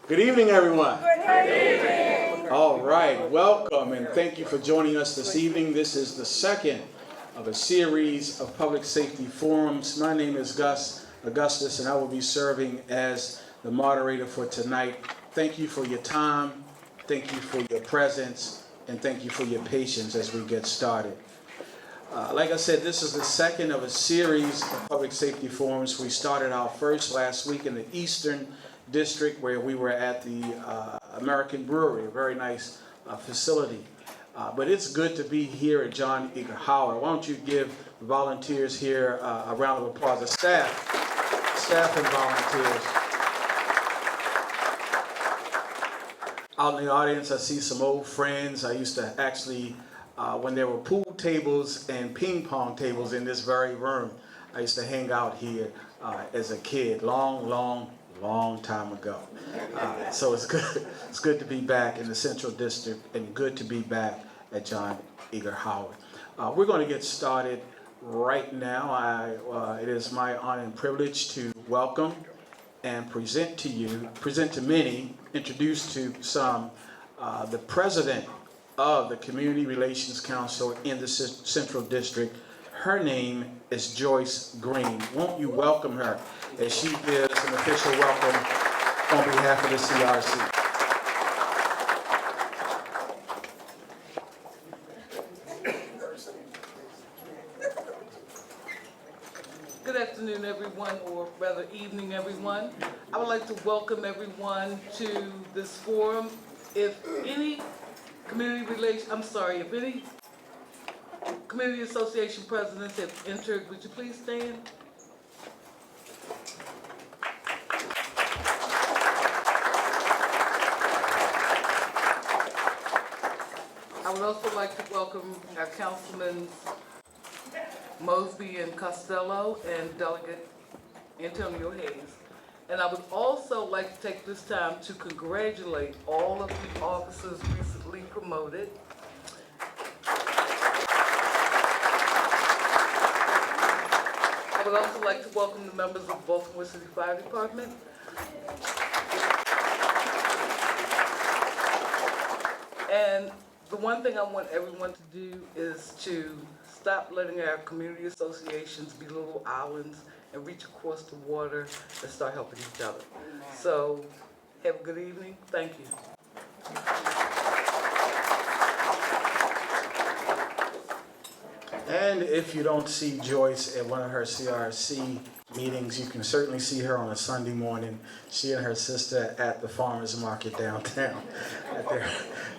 Good evening, everyone. Good evening. All right, welcome and thank you for joining us this evening. This is the second of a series of public safety forums. My name is Augustus, and I will be serving as the moderator for tonight. Thank you for your time, thank you for your presence, and thank you for your patience as we get started. Like I said, this is the second of a series of public safety forums. We started our first last week in the Eastern District, where we were at the American Brewery, a very nice facility. But it's good to be here at John Edgar Howard. Why don't you give the volunteers here a round of applause, the staff and volunteers. Out in the audience, I see some old friends. I used to actually, when there were pool tables and ping pong tables in this very room, I used to hang out here as a kid, long time ago. So it's good to be back in the Central District and good to be back at John Edgar Howard. We're going to get started right now. It is my honor and privilege to welcome and present to many, introduce to some, the president of the Community Relations Council in the Central District. Her name is Joyce Green. Won't you welcome her as she gives an official welcome on behalf of the CRC. Good afternoon, everyone, or rather evening, everyone. I would like to welcome everyone to this forum. If any community association presidents have entered, would you please stand? I would also like to welcome our councilmen Mosby and Costello and Delegate Antonio Hayes. And I would also like to take this time to congratulate all of the officers recently promoted. I would also like to welcome the members of Baltimore City Fire Department. And the one thing I want everyone to do is to stop letting our community associations be little islands and reach across the water and start helping each other. So, have a good evening. Thank you. And if you don't see Joyce at one of her CRC meetings, you can certainly see her on a Sunday morning. She and her sister at the farmer's market downtown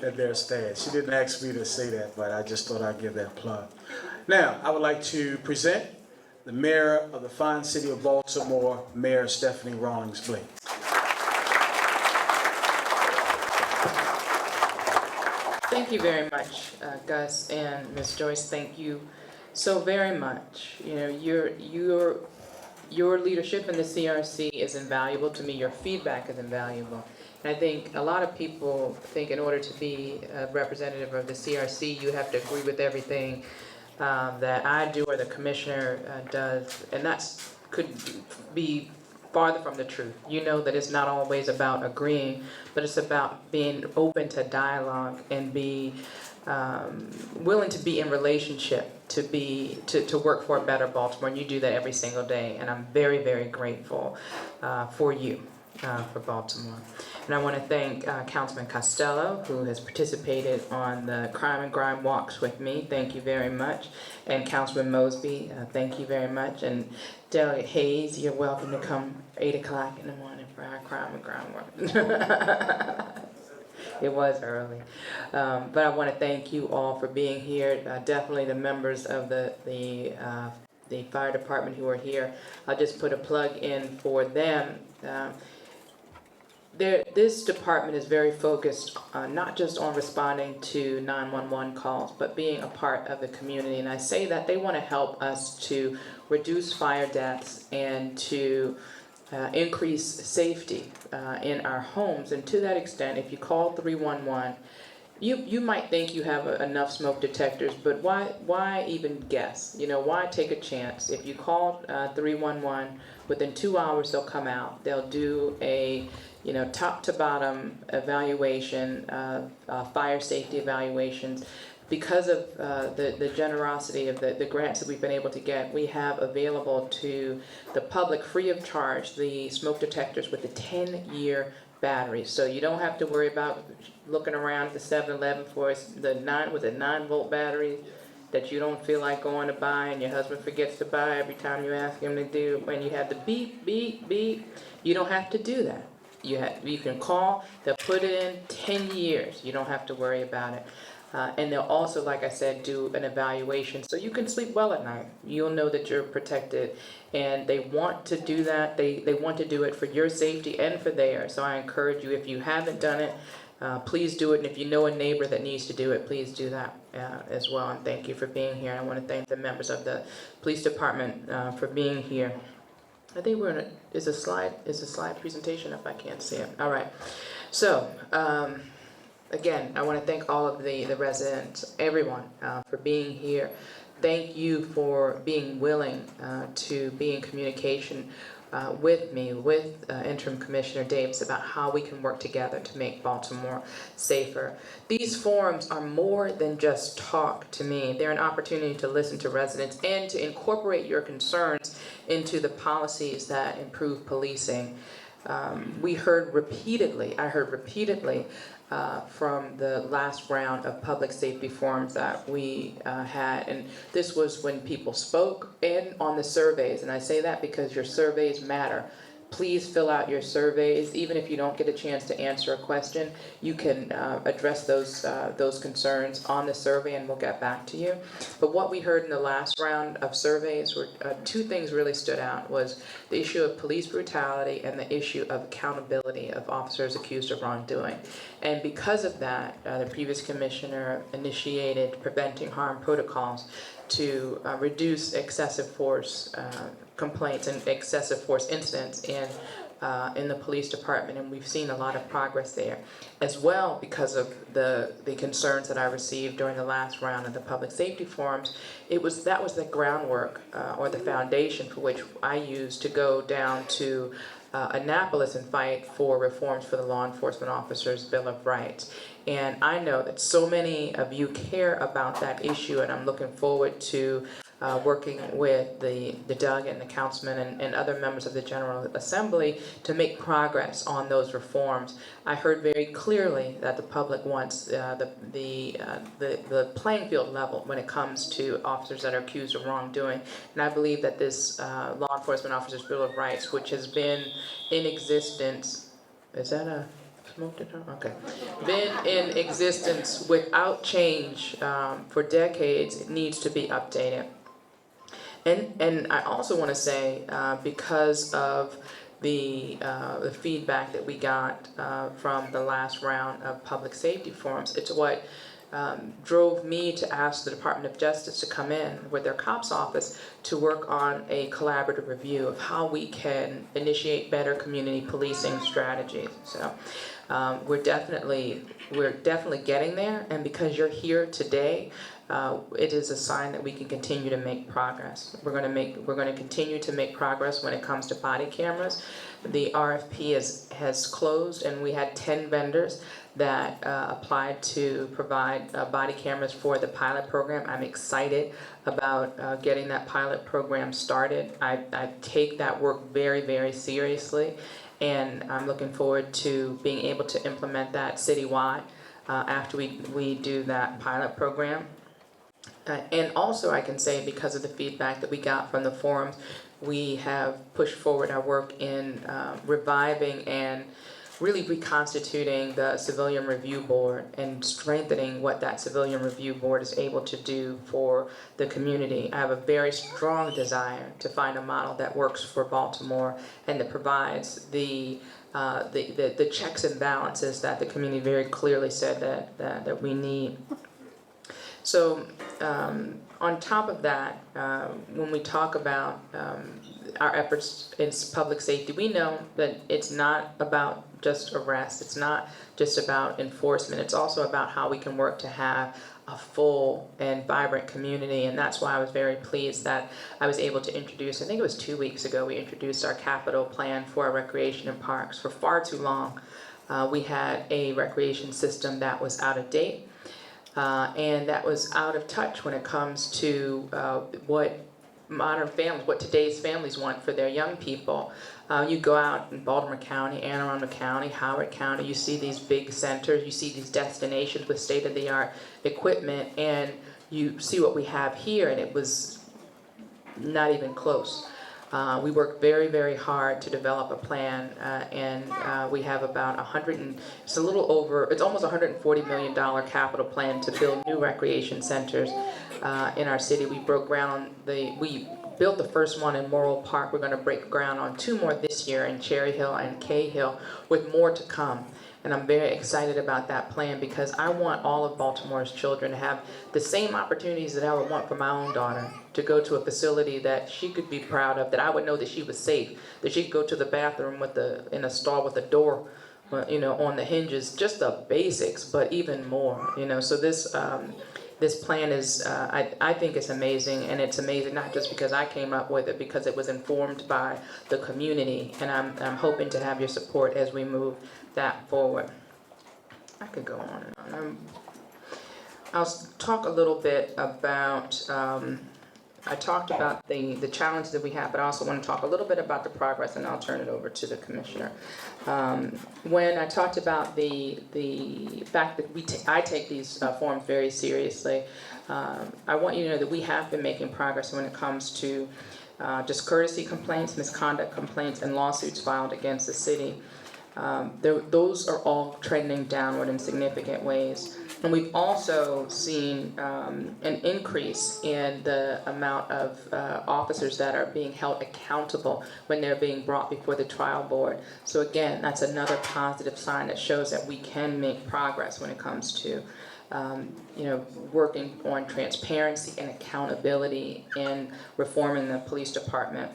at their stand. She didn't ask me to say that, but I just thought I'd give that plug. Now, I would like to present the mayor of the fine city of Baltimore, Mayor Stephanie Rawlings-Blake. Thank you very much, Gus and Ms. Joyce. Thank you so very much. You know, your leadership in the CRC is invaluable to me. Your feedback is invaluable. And I think a lot of people think in order to be a representative of the CRC, you have to agree with everything that I do or the commissioner does, and could be farther from the truth. You know that it's not always about agreeing, but it's about being open to dialogue and be willing to be in relationship to work for a better Baltimore. And you do that every single day, and I'm very, very grateful for you, for Baltimore. And I want to thank Councilman Costello, who has participated on the Crime and Grime walks with me. Thank you very much. And Councilman Mosby, thank you very much. And Delegate Hayes, you're welcome to come 8 o'clock in the morning for our Crime and Grime walk. It was early. But I want to thank you all for being here. Definitely the members of the fire department who are here. I'll just put a plug in for them. This department is very focused not just on responding to 911 calls, but being a part of the community. And I say that they want to help us to reduce fire deaths and to increase safety in our homes. And to that extent, if you call 311, you might think you have enough smoke detectors, but why even guess? You know, why take a chance? If you call 311, within 2 hours they'll come out. They'll do a top to bottom evaluation, fire safety evaluations. Because of the generosity of the grants that we've been able to get, we have available to the public free of charge the smoke detectors with the 10-year batteries. So you don't have to worry about looking around at the 7-Eleven for the 9-volt battery that you don't feel like going to buy and your husband forgets to buy every time you ask him to do. When you have the beep, beep, beep, you don't have to do that. You can call, they'll put it in 10 years. You don't have to worry about it. And they'll also, like I said, do an evaluation so you can sleep well at night. You'll know that you're protected. And they want to do that. They want to do it for your safety and for theirs. So I encourage you, if you haven't done it, please do it. And if you know a neighbor that needs to do it, please do that as well. And thank you for being here. I want to thank the members of the police department for being here. I think we're in is a slide presentation if I can't see it. All right. So, again, I want to thank all of the residents, everyone, for being here. Thank you for being willing to be in communication with me, with Interim Commissioner Davis, about how we can work together to make Baltimore safer. These forums are more than just talk to me. They're an opportunity to listen to residents and to incorporate your concerns into the policies that improve policing. I heard repeatedly from the last round of public safety forums that we had, and this was when people spoke and on the surveys, and I say that because your surveys matter. Please fill out your surveys. Even if you don't get a chance to answer a question, you can address those concerns on the survey and we'll get back to you. But what we heard in the last round of surveys were two things really stood out: was the issue of police brutality and the issue of accountability of officers accused of wrongdoing. And because of that, the previous commissioner initiated preventing harm protocols to reduce excessive force complaints and excessive force incidents in the police department, and we've seen a lot of progress there. As well, because of the concerns that I received during the last round of the public safety forums, that was the groundwork or the foundation for which I used to go down to Annapolis and fight for reforms for the Law Enforcement Officers' Bill of Rights. And I know that so many of you care about that issue, and I'm looking forward to working with the delegate and the councilman and other members of the General Assembly to make progress on those reforms. I heard very clearly that the public wants the playing field level when it comes to officers that are accused of wrongdoing. And I believe that this Law Enforcement Officers' Bill of Rights, which has been in existence, is that a smoke detector? Okay. Been in existence without change for decades, it needs to be updated. And I also want to say, because of the feedback that we got from the last round of public safety forums, it's what drove me to ask the Department of Justice to come in with their COPS office to work on a collaborative review of how we can initiate better community policing strategies. So we're definitely getting there, and because you're here today, it is a sign that we can continue to make progress. We're going to continue to make progress when it comes to body cameras. The RFP has closed, and we had 10 vendors that applied to provide body cameras for the pilot program. I'm excited about getting that pilot program started. I take that work very, very seriously, and I'm looking forward to being able to implement that citywide after we do that pilot program. And also I can say, because of the feedback that we got from the forums, we have pushed forward our work in reviving and really reconstituting the Civilian Review Board and strengthening what that Civilian Review Board is able to do for the community. I have a very strong desire to find a model that works for Baltimore and that provides the checks and balances that the community very clearly said that we need. So on top of that, when we talk about our efforts in public safety. We know that it's not about just arrest. It's not just about enforcement. It's also about how we can work to have a full and vibrant community. And that's why I was very pleased that I was able to introduce, I think it was 2 weeks ago, we introduced our capital plan for our recreation and parks. For far too long, we had a recreation system that was out of date and that was out of touch when it comes to what modern families, what today's families want for their young people. You go out in Baltimore County, Anne Arundel County, Howard County, you see these big centers, you see these destinations with state-of-the-art equipment, and you see what we have here, and it was not even close. We worked very, very hard to develop a plan, and we have about it's almost $140 million capital plan to build new recreation centers in our city. We built the first one in Morrill Park. We're going to break ground on 2 more this year in Cherry Hill and Cahill, with more to come. And I'm very excited about that plan because I want all of Baltimore's children to have the same opportunities that I would want for my own daughter, to go to a facility that she could be proud of, that I would know that she was safe, that she could go to the bathroom in a stall with a door, on the hinges, just the basics, but even more, So this plan is, I think it's amazing, and it's amazing not just because I came up with it, because it was informed by the community, and I'm hoping to have your support as we move that forward. I could go on and on. I'll talk a little bit about, I talked about the challenge that we have, but I also want to talk a little bit about the progress, and I'll turn it over to the commissioner. When I talked about the fact that I take these forms very seriously, I want you to know that we have been making progress when it comes to just courtesy complaints, misconduct complaints, and lawsuits filed against the city. Those are all trending downward in significant ways. And we've also seen an increase in the amount of officers that are being held accountable when they're being brought before the trial board. So again, that's another positive sign that shows that we can make progress when it comes to working on transparency and accountability in reforming the police department.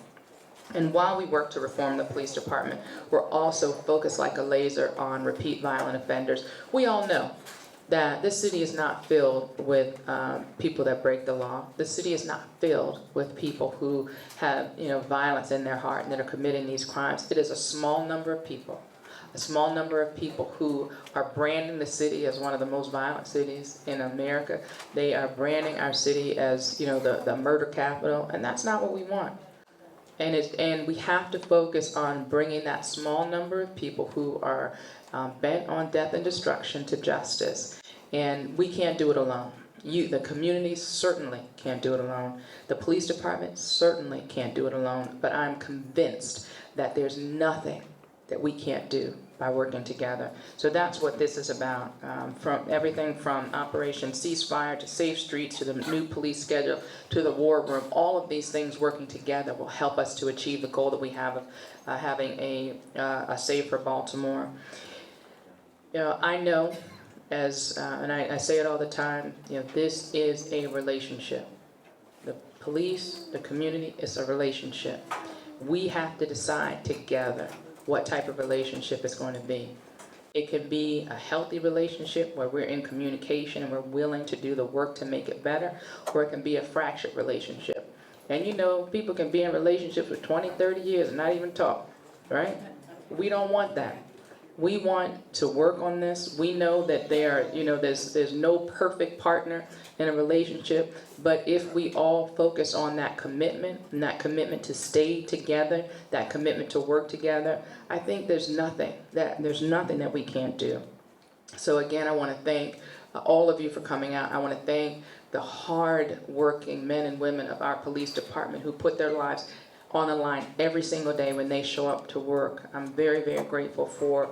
And while we work to reform the police department, we're also focused like a laser on repeat violent offenders. We all know that this city is not filled with people that break the law. The city is not filled with people who have violence in their heart and that are committing these crimes. It is a small number of people who are branding the city as one of the most violent cities in America. They are branding our city as the murder capital, and that's not what we want. And we have to focus on bringing that small number of people who are bent on death and destruction to justice. And we can't do it alone. The community certainly can't do it alone. The police department certainly can't do it alone. But I'm convinced that there's nothing that we can't do by working together. So that's what this is about. From everything from Operation Ceasefire to Safe Streets to the new police schedule to the war room, all of these things working together will help us to achieve the goal that we have of having a safer Baltimore. I know, and I say it all the time, this is a relationship. The police, the community, it's a relationship. We have to decide together what type of relationship it's going to be. It can be a healthy relationship where we're in communication and we're willing to do the work to make it better, or it can be a fractured relationship. And people can be in relationships for 20, 30 years and not even talk, right? We don't want that. We want to work on this. We know that there's no perfect partner in a relationship, but if we all focus on that commitment and that commitment to stay together, that commitment to work together, I think there's nothing that we can't do. So again, I want to thank all of you for coming out. I want to thank the hard-working men and women of our police department who put their lives on the line every single day when they show up to work. I'm very, very grateful for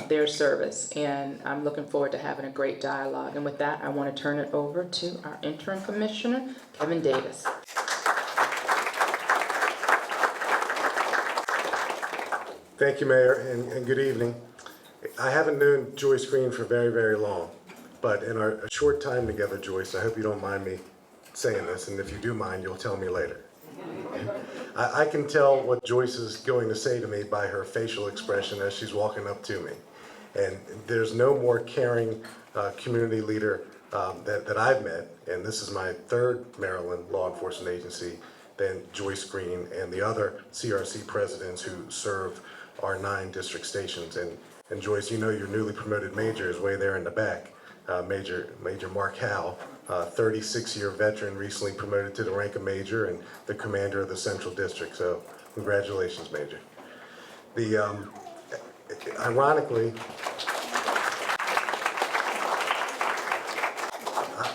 their service, and I'm looking forward to having a great dialogue. And with that, I want to turn it over to our interim commissioner, Kevin Davis. Thank you, Mayor, and good evening. I haven't known Joyce Green for very, very long, but in our short time together, Joyce, I hope you don't mind me saying this, and if you do mind, you'll tell me later. I can tell what Joyce is going to say to me by her facial expression as she's walking up to me. And there's no more caring community leader that I've met, and this is my third Maryland law enforcement agency, than Joyce Green and the other CRC presidents who serve our 9 district stations. And Joyce, you know your newly promoted major is way there in the back, Major Mark Howe, 36-year veteran, recently promoted to the rank of major and the commander of the Central District. So congratulations, Major.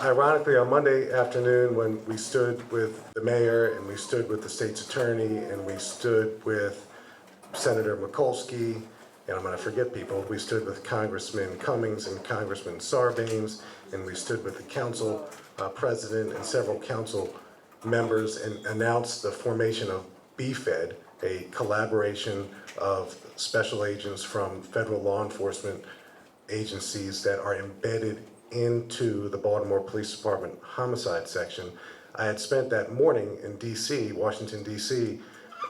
Ironically, on Monday afternoon, when we stood with the mayor and we stood with the state's attorney and we stood with Senator Mikulski, and I'm going to forget people, we stood with Congressman Cummings and Congressman Sarbanes, and we stood with the council president and several council members and announced the formation of BFED, a collaboration of special agents from federal law enforcement agencies that are embedded into the Baltimore Police Department homicide section. I had spent that morning in DC, Washington, DC,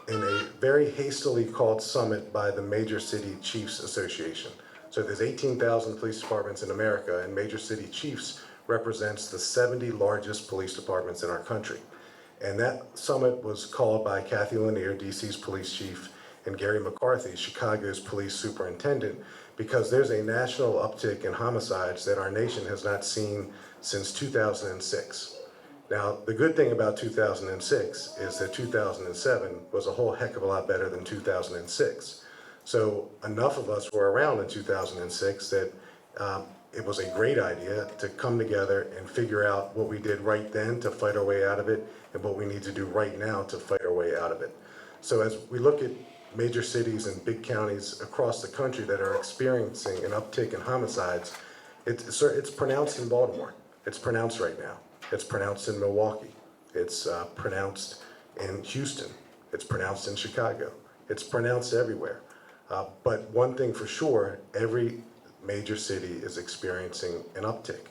in a very hastily called summit by the Major City Chiefs Association. So there's 18,000 police departments in America, and Major City Chiefs represents the 70 largest police departments in our country. And that summit was called by Kathy Lanier, DC's police chief, and Gary McCarthy, Chicago's police superintendent, because there's a national uptick in homicides that our nation has not seen since 2006. Now, the good thing about 2006 is that 2007 was a whole heck of a lot better than 2006. So enough of us were around in 2006 that it was a great idea to come together and figure out what we did right then to fight our way out of it and what we need to do right now to fight our way out of it. So as we look at major cities and big counties across the country that are experiencing an uptick in homicides, it's pronounced in Baltimore. It's pronounced right now. It's pronounced in Milwaukee. It's pronounced in Houston. It's pronounced in Chicago. It's pronounced everywhere. But one thing for sure, every major city is experiencing an uptick.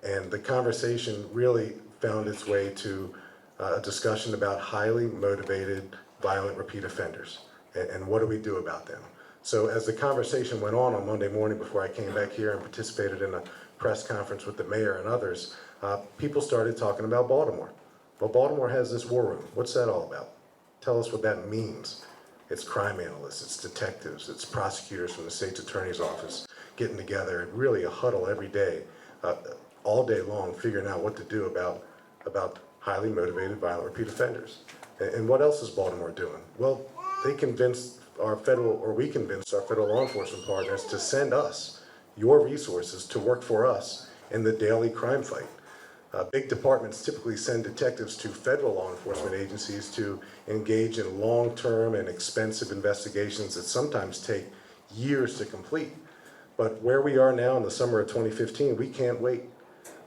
And the conversation really found its way to a discussion about highly motivated, violent repeat offenders. And what do we do about them? So as the conversation went on Monday morning before I came back here and participated in a press conference with the mayor and others, people started talking about Baltimore. Well, Baltimore has this war room. What's that all about? Tell us what that means. It's crime analysts, it's detectives, it's prosecutors from the state's attorney's office getting together and really a huddle every day, all day long, figuring out what to do about highly motivated violent repeat offenders. And what else is Baltimore doing? Well, we convinced our federal law enforcement partners to send us your resources to work for us in the daily crime fight. Big departments typically send detectives to federal law enforcement agencies to engage in long-term and expensive investigations that sometimes take years to complete. But where we are now in the summer of 2015, we can't wait.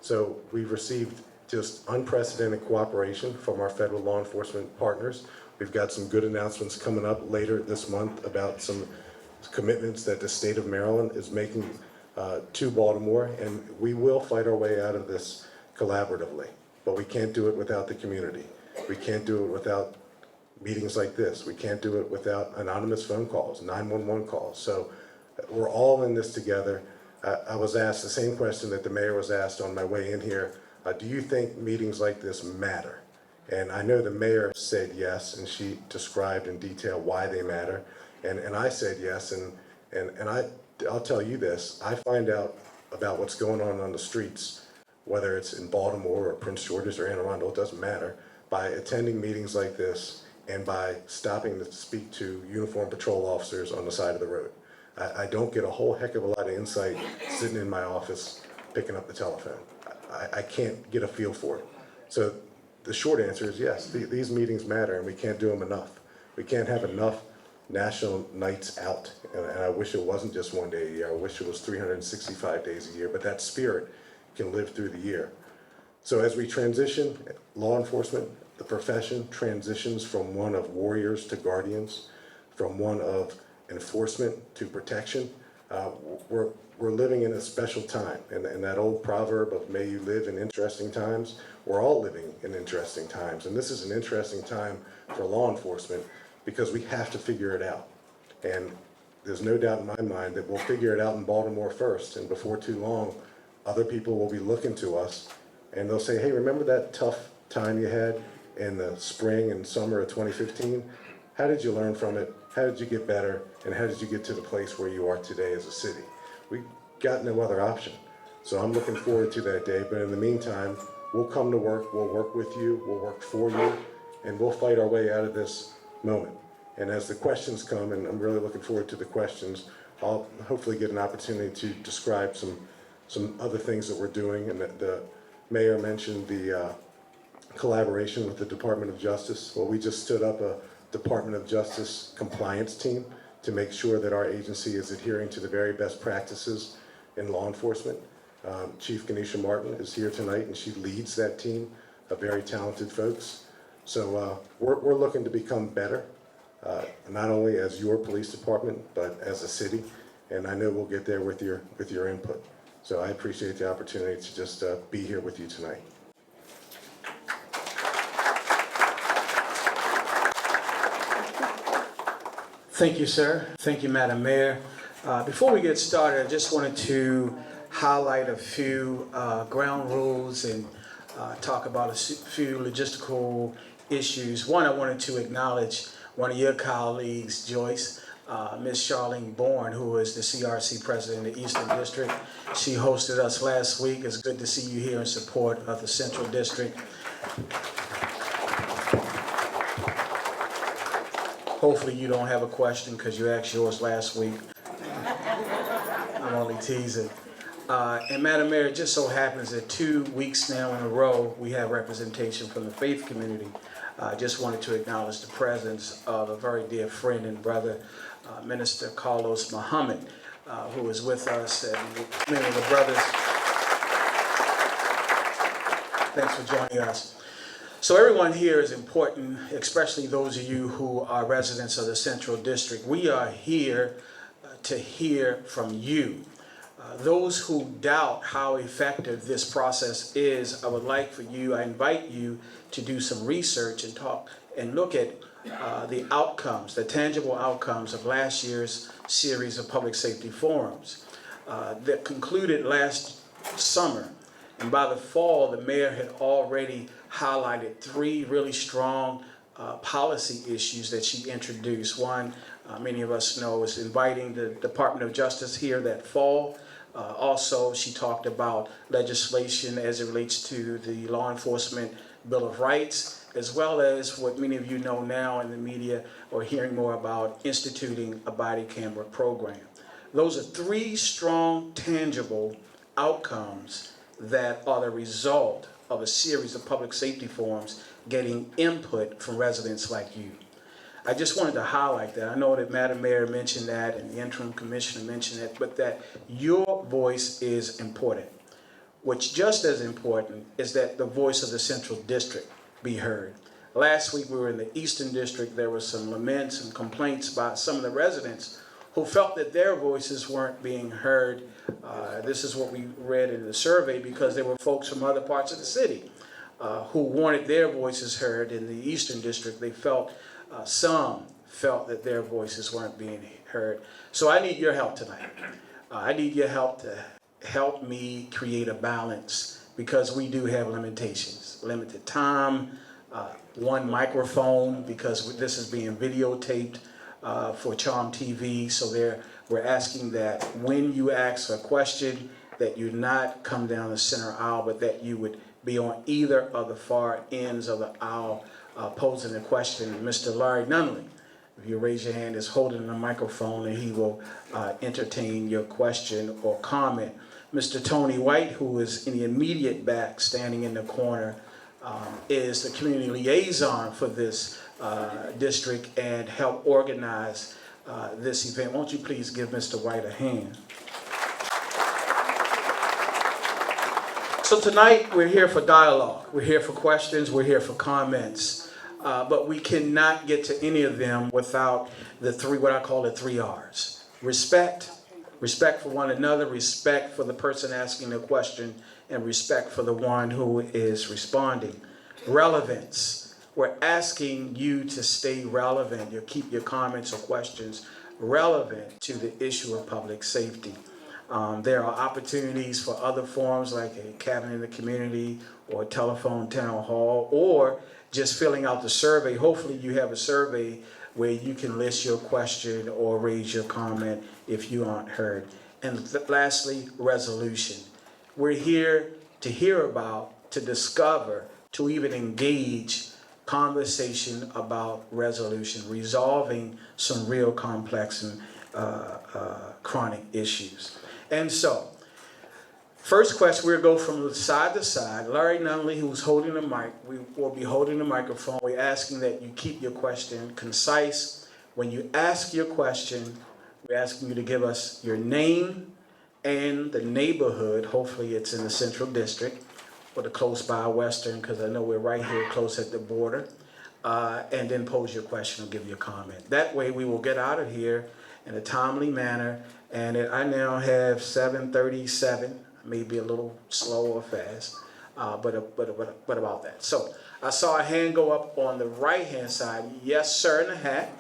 So we've received just unprecedented cooperation from our federal law enforcement partners. We've got some good announcements coming up later this month about some commitments that the state of Maryland is making to Baltimore, and we will fight our way out of this collaboratively. But we can't do it without the community. We can't do it without meetings like this. We can't do it without anonymous phone calls, 911 calls. So we're all in this together. I was asked the same question that the mayor was asked on my way in here. Do you think meetings like this matter? And I know the mayor said yes, and she described in detail why they matter. And I said yes, and I'll tell you this, I find out about what's going on the streets, whether it's in Baltimore or Prince George's or Anne Arundel, it doesn't matter, by attending meetings like this and by stopping to speak to uniformed patrol officers on the side of the road. I don't get a whole heck of a lot of insight sitting in my office picking up the telephone. I can't get a feel for it. So the short answer is yes, these meetings matter, and we can't do them enough. We can't have enough national nights out, and I wish it wasn't just one day a year. I wish it was 365 days a year, but that spirit can live through the year. So as we transition, law enforcement, the profession transitions from one of warriors to guardians, from one of enforcement to protection. We're living in a special time, and that old proverb of may you live in interesting times, we're all living in interesting times, and this is an interesting time for law enforcement because we have to figure it out. And there's no doubt in my mind that we'll figure it out in Baltimore first, and before too long, other people will be looking to us, and they'll say, hey, remember that tough time you had in the spring and summer of 2015? How did you learn from it? How did you get better? And how did you get to the place where you are today as a city? We got no other option. So I'm looking forward to that day, but in the meantime, we'll come to work, we'll work with you, we'll work for you, and we'll fight our way out of this moment. And as the questions come, and I'm really looking forward to the questions, I'll hopefully get an opportunity to describe some other things that we're doing. And the mayor mentioned the collaboration with the Department of Justice. Well, we just stood up a Department of Justice compliance team to make sure that our agency is adhering to the very best practices in law enforcement. Chief Ganesha Martin is here tonight, and she leads that team of very talented folks. So we're looking to become better, not only as your police department, but as a city. And I know we'll get there with your input. So I appreciate the opportunity to just be here with you tonight. Thank you, sir. Thank you, Madam Mayor. Before we get started, I just wanted to highlight a few ground rules and talk about a few logistical issues. One, I wanted to acknowledge one of your colleagues, Joyce, Ms. Charlene Bourne, who is the CRC president of the Eastern District. She hosted us last week. It's good to see you here in support of the Central District. Hopefully you don't have a question because you asked yours last week. I'm only teasing. And Madam Mayor, it just so happens that 2 weeks now in a row, we have representation from the faith community. I just wanted to acknowledge the presence of a very dear friend and brother, Minister Carlos Muhammad, who is with us, and many of the brothers. Thanks for joining us. So everyone here is important, especially those of you who are residents of the Central District. We are here to hear from you. Those who doubt how effective this process is, I invite you to do some research and talk and look at the outcomes, the tangible outcomes of last year's series of public safety forums that concluded last summer. And by the fall, the mayor had already highlighted 3 really strong policy issues that she introduced. One, many of us know, is inviting the Department of Justice here that fall. Also, she talked about legislation as it relates to the Law Enforcement Bill of Rights, as well as what many of you know now in the media or hearing more about, instituting a body camera program. Those are 3 strong, tangible outcomes that are the result of a series of public safety forums getting input from residents like you. I just wanted to highlight that. I know that Madam Mayor mentioned that and the interim commissioner mentioned that, but that your voice is important. What's just as important is that the voice of the Central District be heard. Last week we were in the Eastern District. There were some laments and complaints by some of the residents who felt that their voices weren't being heard. This is what we read in the survey, because there were folks from other parts of the city who wanted their voices heard. In the Eastern District, they felt, some felt that their voices weren't being heard. So I need your help tonight. I need your help to help me create a balance, because we do have limitations. Limited time, 1 microphone, because this is being videotaped for Charm TV. So we're asking that when you ask a question, that you not come down the center aisle, but that you would be on either of the far ends of the aisle posing the question. Mr. Larry Nunley, if you raise your hand, is holding the microphone, and he will entertain your question or comment. Mr. Tony White, who is in the immediate back, standing in the corner, is the community liaison for this district and help organize this event. Won't you please give Mr. White a hand? So tonight we're here for dialogue, we're here for questions, we're here for comments, but we cannot get to any of them without the 3, what I call the 3 R's: respect, Respect for one another, respect for the person asking the question, and respect for the one who is responding. Relevance. We're asking you to stay relevant. You keep your comments or questions relevant to the issue of public safety. There are opportunities for other forms like a cabin in the community or a telephone town hall or just filling out the survey. Hopefully you have a survey where you can list your question or raise your comment if you aren't heard. And lastly, resolution. We're here to hear about, to discover, to even engage conversation about resolution, resolving some real complex and chronic issues. And so, first question, we'll go from side to side. Larry Nunley, who's holding the mic, we will be holding the microphone. We're asking that you keep your question concise. When you ask your question, we're asking you to give us your name and the neighborhood. Hopefully it's in the Central District or the close by Western, because I know we're right here close at the border. And then pose your question or give your comment. That way we will get out of here in a timely manner. And I now have 7:37, maybe a little slow or fast, but about that. So I saw a hand go up on the right-hand side. Yes, sir, in the hat.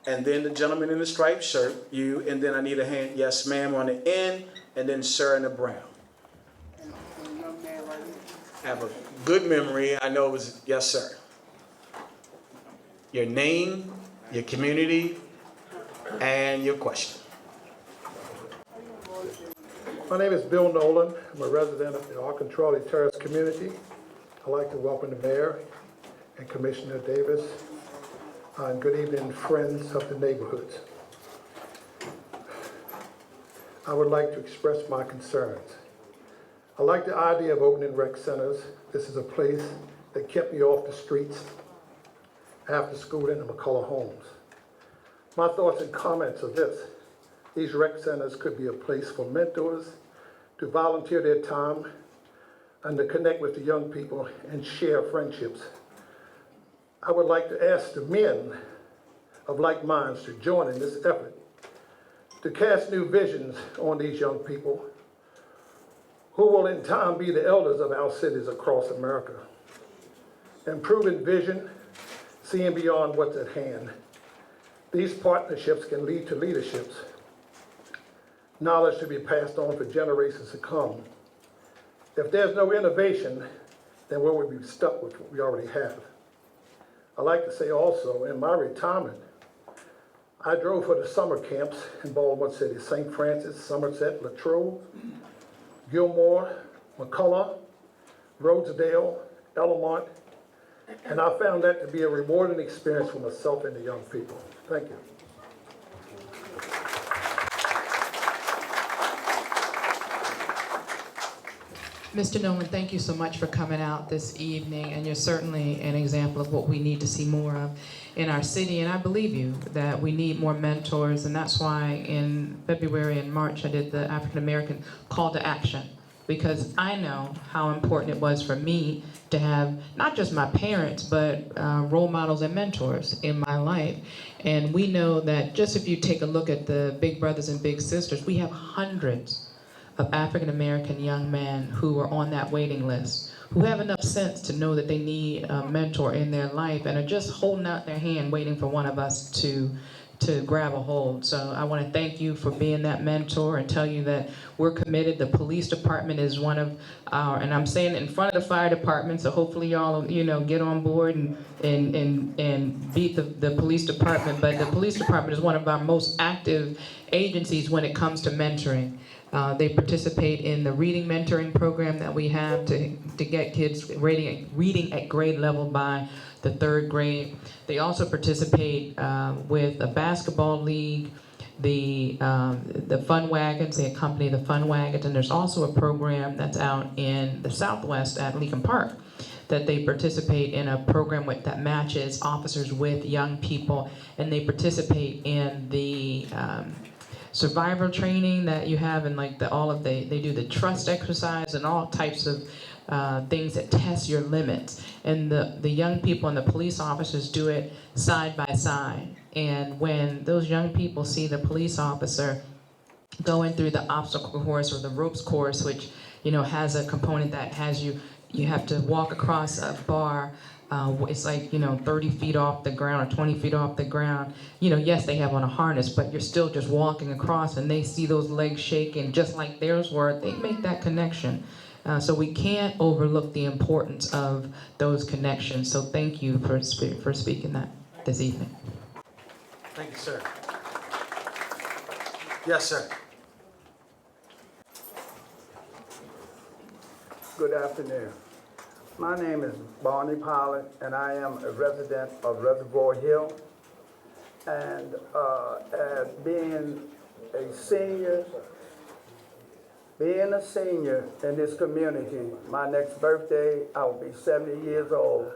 And then the gentleman in the striped shirt, you. And then I need a hand, yes, ma'am, on the end. And then sir in the brown. I have a good memory. I know it was yes, sir. Your name, your community, and your question. My name is Bill Nolan. I'm a resident of the Arcontrolli Terrace community. I'd like to welcome the mayor and Commissioner Davis, and good evening, friends of the neighborhoods. I would like to express my concerns. I like the idea of opening rec centers. This is a place that kept me off the streets after school in the McCullough homes. My thoughts and comments are this. These rec centers could be a place for mentors to volunteer their time and to connect with the young people and share friendships. I would like to ask the men of like minds to join in this effort to cast new visions on these young people who will in time be the elders of our cities across America. Improving vision, seeing beyond what's at hand. These partnerships can lead to leaderships. Knowledge to be passed on for generations to come. If there's no innovation, then we will be stuck with what we already have. I like to say also, in my retirement, I drove for the summer camps in Baltimore City, St. Francis, Somerset, Latrobe, Gilmore, McCullough, Rhodesdale, Elmont, and I found that to be a rewarding experience for myself and the young people. Thank you. Mr. Nolan, thank you so much for coming out this evening, and you're certainly an example of what we need to see more of in our city, and I believe you that we need more mentors, and that's why in February and March I did the African American Call to Action, because I know how important it was for me to have not just my parents, but role models and mentors in my life. And we know that just if you take a look at the big brothers and big sisters, we have hundreds of African American young men who are on that waiting list, who have enough sense to know that they need a mentor in their life and are just holding out their hand waiting for one of us to grab a hold. So I want to thank you for being that mentor and tell you that we're committed. The police department is one of our, and I'm saying it in front of the fire department, so hopefully y'all, get on board and beat the police department. But the police department is one of our most active agencies when it comes to mentoring. They participate in the reading mentoring program that we have to get kids reading at grade level by the 3rd grade. They also participate with a basketball league, the fun wagons. They accompany the fun wagons, and there's also a program that's out in the Southwest at Lincoln Park that they participate in a program that matches officers with young people, and they participate in the survival training that you have, and they do the trust exercise and all types of things that test your limits. And the young people and the police officers do it side by side. And when those young people see the police officer going through the obstacle course or the ropes course, which, has a component that has you have to walk across a bar. It's like, 30 feet off the ground or 20 feet off the ground. Yes, they have on a harness, but you're still just walking across, and they see those legs shaking just like theirs were. They make that connection. So we can't overlook the importance of those connections. So thank you for speaking that this evening. Thank you, sir. Yes, sir. Good afternoon. My name is Barney Pilot, and I am a resident of Reservoir Hill. And as being a senior in this community, my next birthday, I will be 70 years old.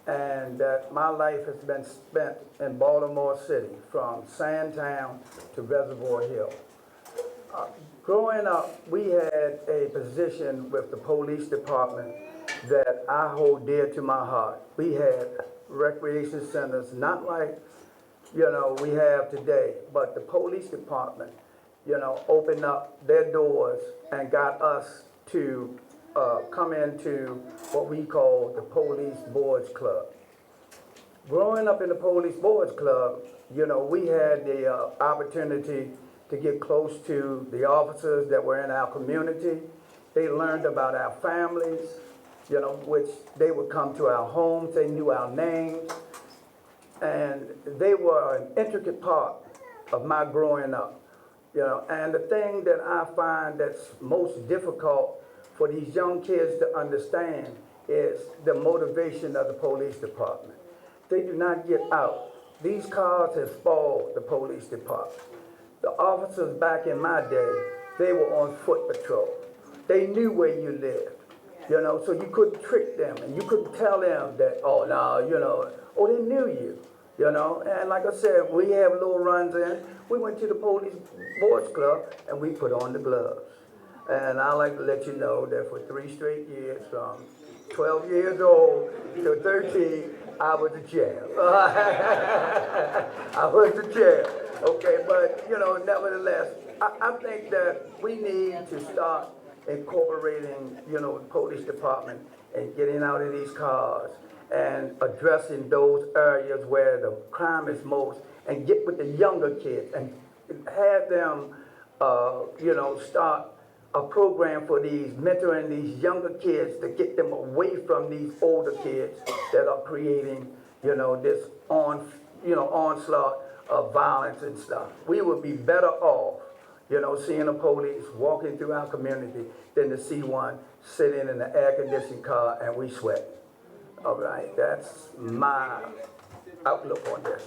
And my life has been spent in Baltimore City, from Sandtown to Reservoir Hill. Growing up, we had a position with the police department that I hold dear to my heart. We had recreation centers, not like, we have today, but the police department, opened up their doors and got us to come into what we call the Police Boards Club. Growing up in the Police Boards Club, we had the opportunity to get close to the officers that were in our community. They learned about our families, which they would come to our homes, they knew our names, and they were an intricate part of my growing up. And the thing that I find that's most difficult for these young kids to understand is the motivation of the police department. They do not get out. These cars have spoiled the police department. The officers back in my day, they were on foot patrol. They knew where you lived, so you couldn't trick them, and you couldn't tell them that, they knew you, And like I said, we have little runs in. We went to the Police Boards Club, and we put on the gloves. And I like to let you know that for 3 straight years, from 12 years old to 13, I was a champ. I was a champ. Okay, but nevertheless, I think that we need to start incorporating, the police department and getting out of these cars and addressing those areas where the crime is most, and get with the younger kids and have them, start a program for mentoring these younger kids to get them away from these older kids that are creating, this onslaught of violence and stuff. We would be better off, seeing the police walking through our community than to see one sitting in an air-conditioned car and we sweat. All right, that's my outlook on this.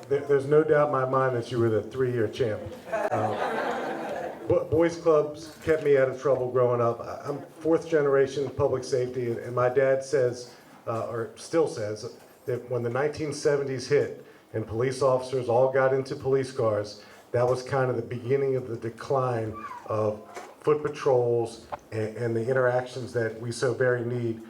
There's no doubt in my mind that you were the 3-year champ. Boys clubs kept me out of trouble growing up. I'm 4th generation public safety, and my dad says, or still says, that when the 1970s hit and police officers all got into police cars, that was kind of the beginning of the decline of foot patrols and the interactions that we so very need,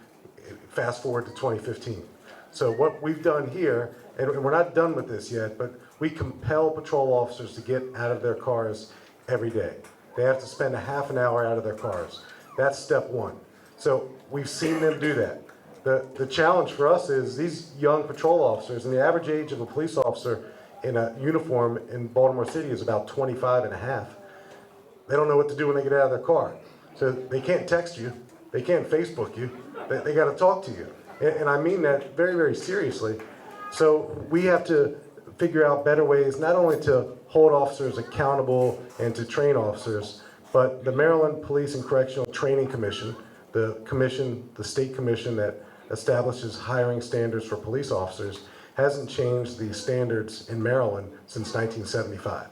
fast forward to 2015. So what we've done here, and we're not done with this yet, but we compel patrol officers to get out of their cars every day. They have to spend a half an hour out of their cars. That's step 1. So we've seen them do that. The challenge for us is these young patrol officers, and the average age of a police officer in a uniform in Baltimore City is about 25 and a half. They don't know what to do when they get out of their car. So they can't text you, they can't Facebook you, they got to talk to you. And I mean that very, very seriously. So we have to figure out better ways, not only to hold officers accountable and to train officers, but the Maryland Police and Correctional Training Commission, the state commission that establishes hiring standards for police officers, hasn't changed the standards in Maryland since 1975.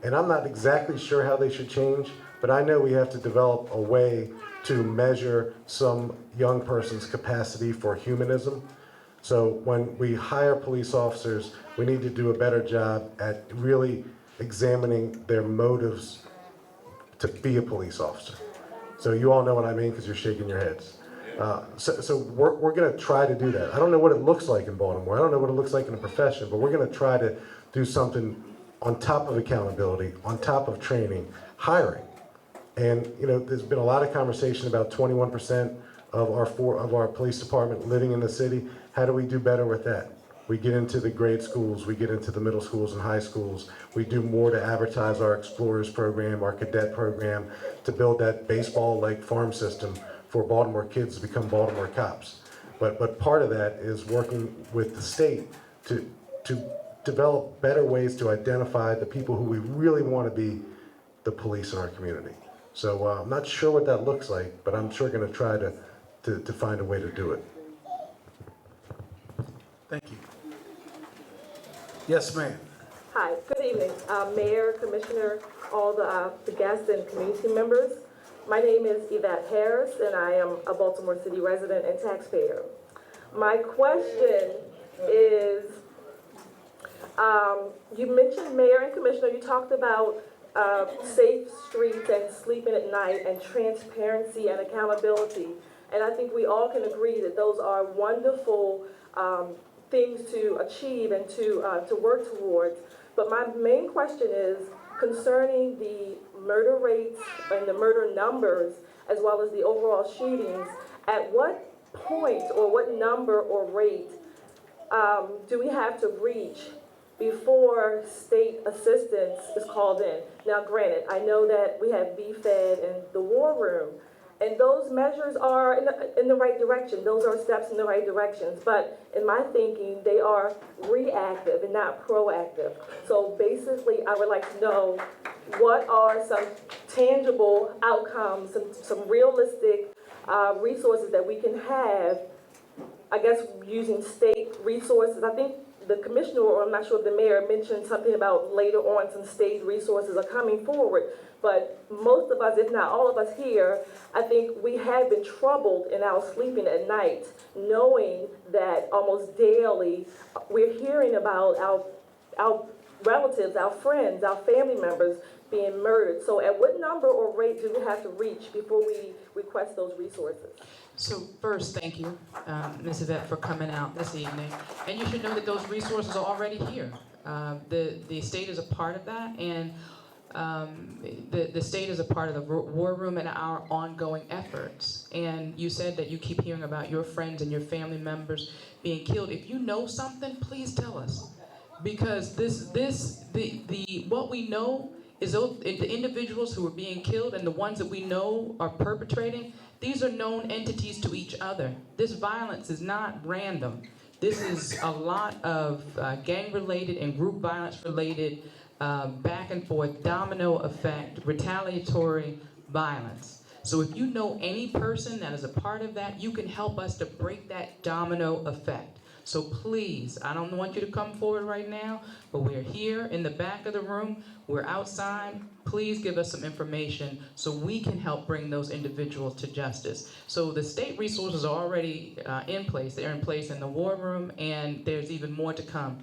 And I'm not exactly sure how they should change, but I know we have to develop a way to measure some young person's capacity for humanism. So when we hire police officers, we need to do a better job at really examining their motives to be a police officer. So you all know what I mean because you're shaking your heads. So we're going to try to do that. I don't know what it looks like in Baltimore. I don't know what it looks like in a profession, but we're going to try to do something on top of accountability, on top of training, hiring. And there's been a lot of conversation about 21% of our police department living in the city. How do we do better with that? We get into the grade schools, we get into the middle schools and high schools. We do more to advertise our Explorers program, our cadet program, to build that baseball-like farm system for Baltimore kids to become Baltimore cops. But part of that is working with the state to develop better ways to identify the people who we really want to be the police in our community. So I'm not sure what that looks like, but I'm sure going to try to find a way to do it. Thank you. Yes, ma'am. Hi, good evening, Mayor, Commissioner, all the guests and community members. My name is Yvette Harris, and I am a Baltimore City resident and taxpayer. My question is, you mentioned, Mayor and Commissioner, you talked about safe streets and sleeping at night and transparency and accountability. And I think we all can agree that those are wonderful things to achieve and to work towards. But my main question is concerning the murder rates and the murder numbers, as well as the overall shootings. At what point or what number or rate do we have to reach before state assistance is called in? Now, granted, I know that we have BFED and the War Room, and those measures are in the right direction. Those are steps in the right directions. But in my thinking, they are reactive and not proactive. So basically, I would like to know what are some tangible outcomes, some realistic resources that we can have, I guess, using state resources. I think the commissioner, or I'm not sure if the mayor, mentioned something about later on some state resources are coming forward. But most of us, if not all of us here, I think we have been troubled in our sleeping at night, knowing that almost daily we're hearing about our relatives, our friends, our family members being murdered. So at what number or rate do we have to reach before we request those resources? So first, thank you, Ms. Yvette, for coming out this evening. And you should know that those resources are already here. The state is a part of that, and the state is a part of the War Room and our ongoing efforts. And you said that you keep hearing about your friends and your family members being killed. If you know something, please tell us. Because what we know is the individuals who are being killed and the ones that we know are perpetrating, these are known entities to each other. This violence is not random. This is a lot of gang-related and group violence-related back and forth, domino effect, retaliatory violence. So if you know any person that is a part of that, you can help us to break that domino effect. So please, I don't want you to come forward right now, but we're here in the back of the room, we're outside. Please give us some information so we can help bring those individuals to justice. So the state resources are already in place. They're in place in the War Room, and there's even more to come.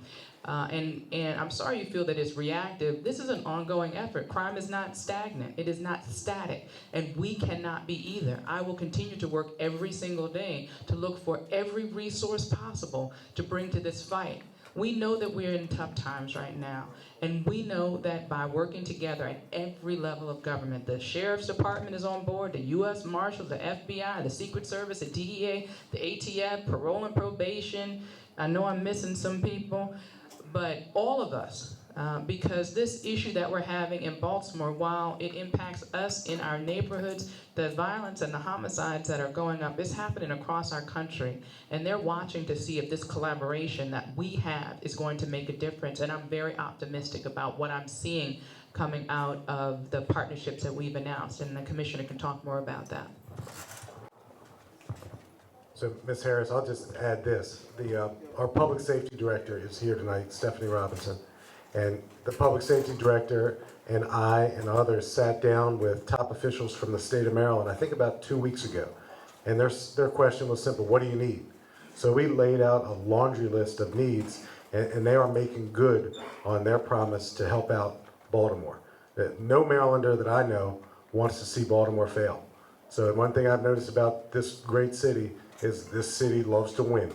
And I'm sorry you feel that it's reactive. This is an ongoing effort. Crime is not stagnant. It is not static. And we cannot be either. I will continue to work every single day to look for every resource possible to bring to this fight. We know that we're in tough times right now. And we know that by working together at every level of government, the Sheriff's Department is on board, the U.S. Marshals, the FBI, the Secret Service, the DEA, the ATF, parole and probation. I know I'm missing some people. But all of us, because this issue that we're having in Baltimore, while it impacts us in our neighborhoods, the violence and the homicides that are going up is happening across our country. And they're watching to see if this collaboration that we have is going to make a difference. And I'm very optimistic about what I'm seeing coming out of the partnerships that we've announced. And the commissioner can talk more about that. So, Ms. Harris, I'll just add this. Our public safety director is here tonight, Stephanie Robinson. And the public safety director and I and others sat down with top officials from the state of Maryland, I think about 2 weeks ago. And their question was simple: what do you need? So we laid out a laundry list of needs, and they are making good on their promise to help out Baltimore. No Marylander that I know wants to see Baltimore fail. So one thing I've noticed about this great city is this city loves to win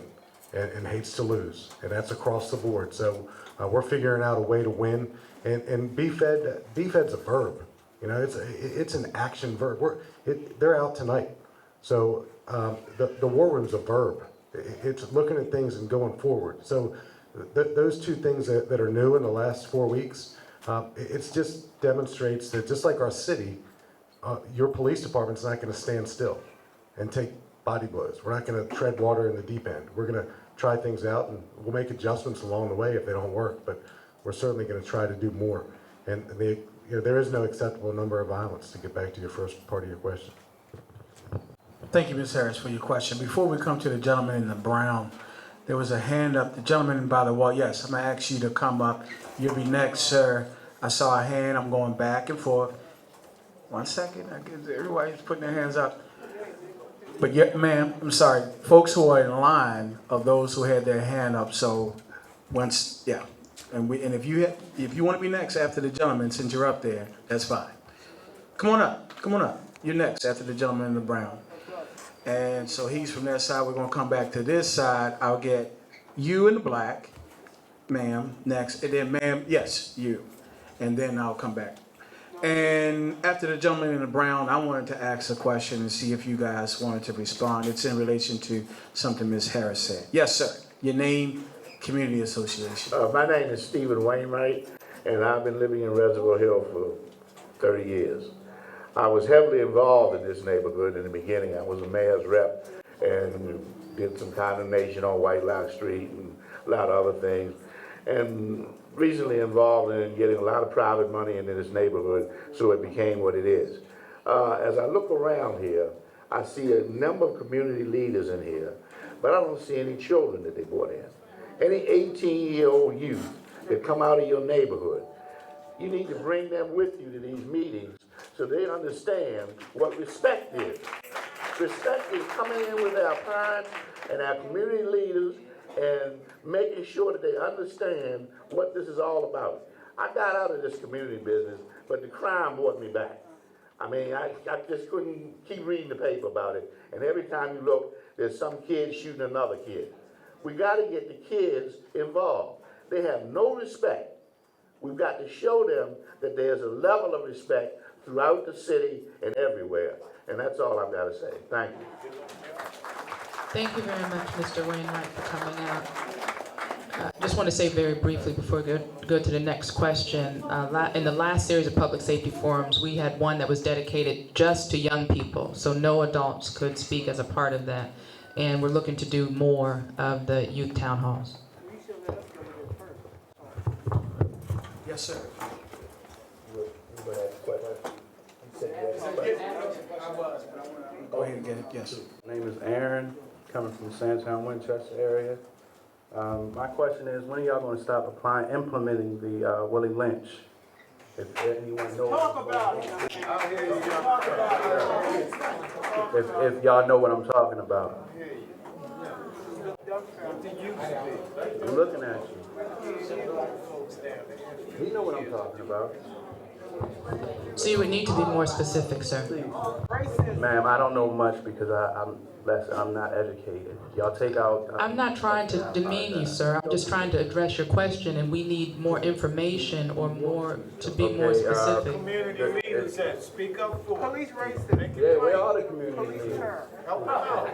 and hates to lose, and that's across the board. So we're figuring out a way to win, and BFED's a verb. You know, it's an action verb. They're out tonight. So the war room's a verb. It's looking at things and going forward. So those two things that are new in the last 4 weeks, it just demonstrates that just like our city, your police department's not going to stand still and take body blows. We're not going to tread water in the deep end. We're going to try things out, and we'll make adjustments along the way if they don't work, but we're certainly going to try to do more. And there is no acceptable number of violence, to get back to your first part of your question. Thank you, Ms. Harris, for your question. Before we come to the gentleman in the brown, there was a hand up. The gentleman by the wall, yes, I'm going to ask you to come up. You'll be next, sir. I saw a hand. I'm going back and forth. 1 second. Everybody's putting their hands up. But, yeah, ma'am, I'm sorry. Folks who are in line of those who had their hand up, so once, yeah. And if you want to be next after the gentleman, since you're up there, that's fine. Come on up. Come on up. You're next after the gentleman in the brown. And so he's from that side. We're going to come back to this side. I'll get you in the black, ma'am, next. And then, ma'am, yes, you. And then I'll come back. And after the gentleman in the brown, I wanted to ask a question and see if you guys wanted to respond. It's in relation to something Ms. Harris said. Yes, sir. Your name, community association. My name is Stephen Wainwright, and I've been living in Reservoir Hill for 30 years. I was heavily involved in this neighborhood in the beginning. I was a mayor's rep and did some condemnation on White Lock Street and a lot of other things. And recently involved in getting a lot of private money into this neighborhood, so it became what it is. As I look around here, I see a number of community leaders in here, but I don't see any children that they brought in. Any 18-year-old youth that come out of your neighborhood, you need to bring them with you to these meetings so they understand what respect is. Respect is coming in with our parents and our community leaders and making sure that they understand what this is all about. I got out of this community business, but the crime brought me back. I mean, I just couldn't keep reading the paper about it. And every time you look, there's some kid shooting another kid. We got to get the kids involved. They have no respect. We've got to show them that there's a level of respect throughout the city and everywhere. And that's all I've got to say. Thank you. Thank you very much, Mr. Wainwright, for coming out. Just want to say very briefly before we go to the next question. In the last series of public safety forums, we had one that was dedicated just to young people, so no adults could speak as a part of that. And we're looking to do more of the youth town halls. Yes, sir. Go ahead and get it. Yes. My name is Aaron, coming from the Sandtown, Winchester area. My question is, when are y'all going to stop implementing the Willie Lynch? If anyone knows. Talk about it. If y'all know what I'm talking about. I'm looking at you. You know what I'm talking about. So you would need to be more specific, sir. Ma'am, I don't know much because I'm not educated. Y'all take out. I'm not trying to demean you, sir. I'm just trying to address your question, and we need more information or more to be more specific. Community leaders that speak up for police racist. Yeah, we are the community leaders. Help them out.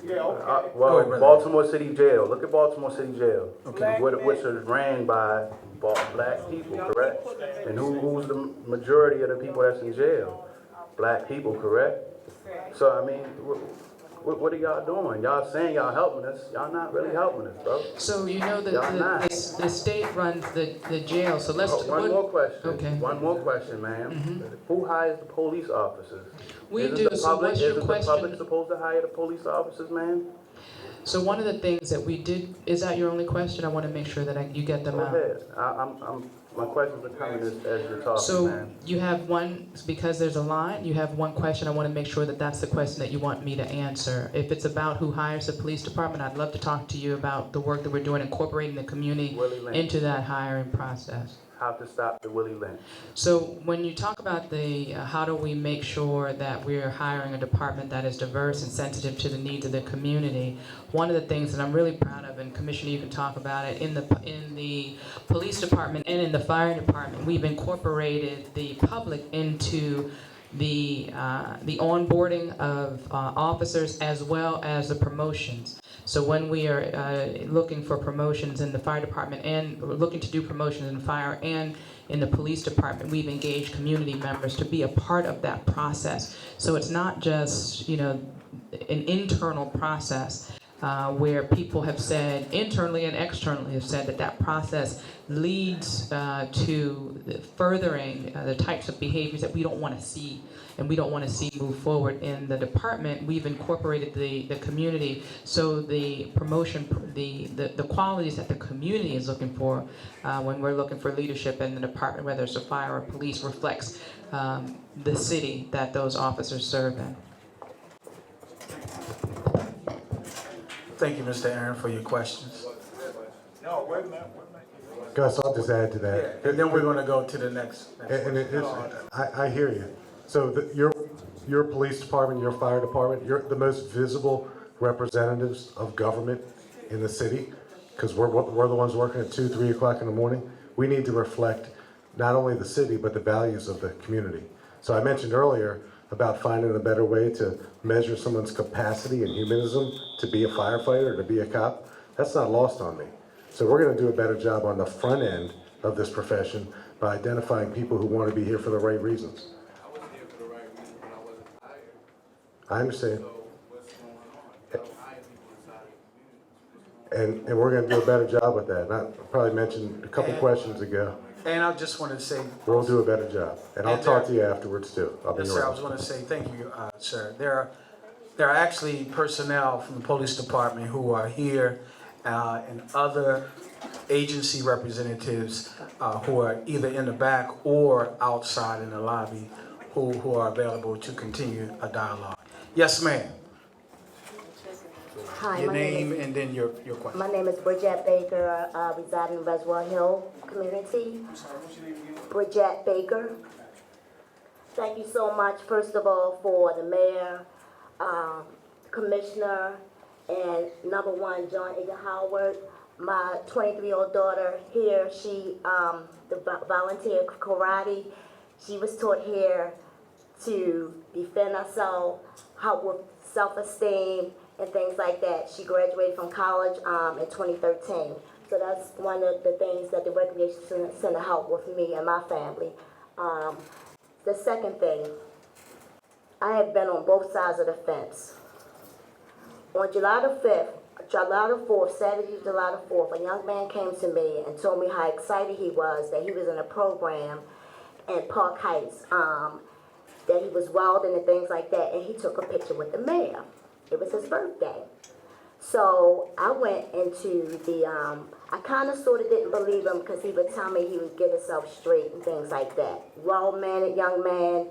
Yeah, okay. Well, Baltimore City Jail. Look at Baltimore City Jail. Okay. Which is ran by black people, correct? And who's the majority of the people that's in jail? Black people, correct? So, I mean, what are y'all doing? Y'all saying y'all helping us. Y'all not really helping us, bro. So you know that the state runs the jail, so let's... One more question. Okay. One more question, ma'am. Mm-hmm. Who hires the police officers? We do, so what's your question? Isn't the public supposed to hire the police officers, ma'am? So one of the things that we did, is that your only question? I want to make sure that you get them out. Go ahead. My questions are coming as you're talking, so man. You have one, because there's a line, you have one question. I want to make sure that that's the question that you want me to answer. If it's about who hires the police department, I'd love to talk to you about the work that we're doing, incorporating the community into that hiring process. how to stop the Willie Lynch. So when you talk about the, how do we make sure that we're hiring a department that is diverse and sensitive to the needs of the community, one of the things that I'm really proud of, and Commissioner, you can talk about it, in the police department and in the fire department, we've incorporated the public into the onboarding of officers as well as the promotions. So when we are looking for promotions in the fire department and we're looking to do promotions in fire and in the police department, we've engaged community members to be a part of that process. So it's not just, you know, an internal process where people have said, internally and externally have said that process leads to furthering the types of behaviors that we don't want to see and we don't want to see move forward in the department. We've incorporated the community, so the promotion, the qualities that the community is looking for when we're looking for leadership in the department, whether it's a fire or police, reflects the city that those officers serve in. Thank you, Mr. Aaron, for your questions. No, wait a minute. Gus, I'll just add to that. And then we're going to go to the next. I hear you. So your police department, your fire department, you're the most visible representatives of government in the city, because we're the ones working at 2, 3 o'clock in the morning. We need to reflect not only the city, but the values of the community. So I mentioned earlier about finding a better way to measure someone's capacity and humanism to be a firefighter, to be a cop. That's not lost on me. So we're going to do a better job on the front end of this profession by identifying people who want to be here for the right reasons. I wasn't here for the right reason when I wasn't hired. I understand. So what's going on? I don't hire people inside the community. And we're going to do a better job with that. And I probably mentioned a couple questions ago. And I just want to say, We'll do a better job. And I'll And talk to you afterwards too. I'll be yes, sir, I around. was going to say thank you, sir. There are actually personnel from the police department who are here and other agency representatives who are either in the back or outside in the lobby who are available to continue a dialogue. Yes, ma'am. Hi, Your my name name and then your question. My name is Bridget Baker. I reside in Reservoir Hill community. Bridget Baker. Thank you so much, first of all, for the mayor, commissioner, and number one, John Edgar Howard. My 23-year-old daughter here, she volunteered karate. She was taught here to defend herself, help with self-esteem, and things like that. She graduated from college in 2013. So that's one of the things that the Recreation Center helped with me and my family. The second thing, I have been on both sides of the fence. On July the 4th, Saturday, July the 4th, a young man came to me and told me how excited he was that he was in a program in Park Heights, that he was welding and things like that, and he took a picture with the mayor. It was his birthday. So I went into the, I kind of sort of didn't believe him because he would tell me he would get himself straight and things like that. Well-mannered young man,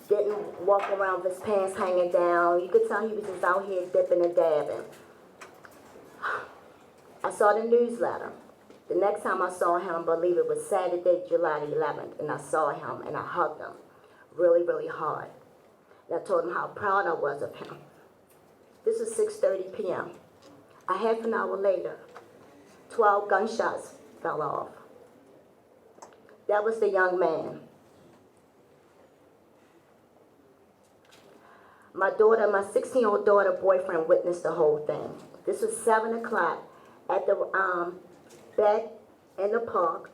didn't walk around with his pants hanging down. You could tell he was just out here dipping and dabbing. I saw the newsletter. The next time I saw him, I believe it was Saturday, July the 11th, and I saw him and I hugged him really, really hard. And I told him how proud I was of him. This was 6:30 p.m. A half an hour later, 12 gunshots fell off. That was the young man. My daughter, my 16-year-old daughter boyfriend witnessed the whole thing. This was 7 o'clock at the back in the park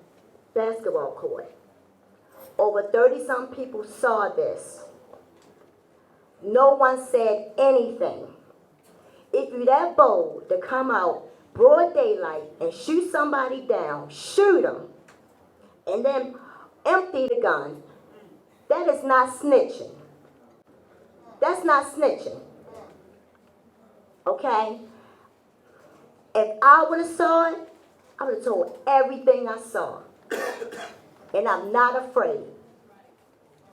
basketball court. Over 30-some people saw this. No one said anything. If you're that bold to come out broad daylight and shoot somebody down, shoot them, and then empty the gun, that is not snitching. That's not snitching. Okay? If I would have saw it, I would have told everything I saw. And I'm not afraid.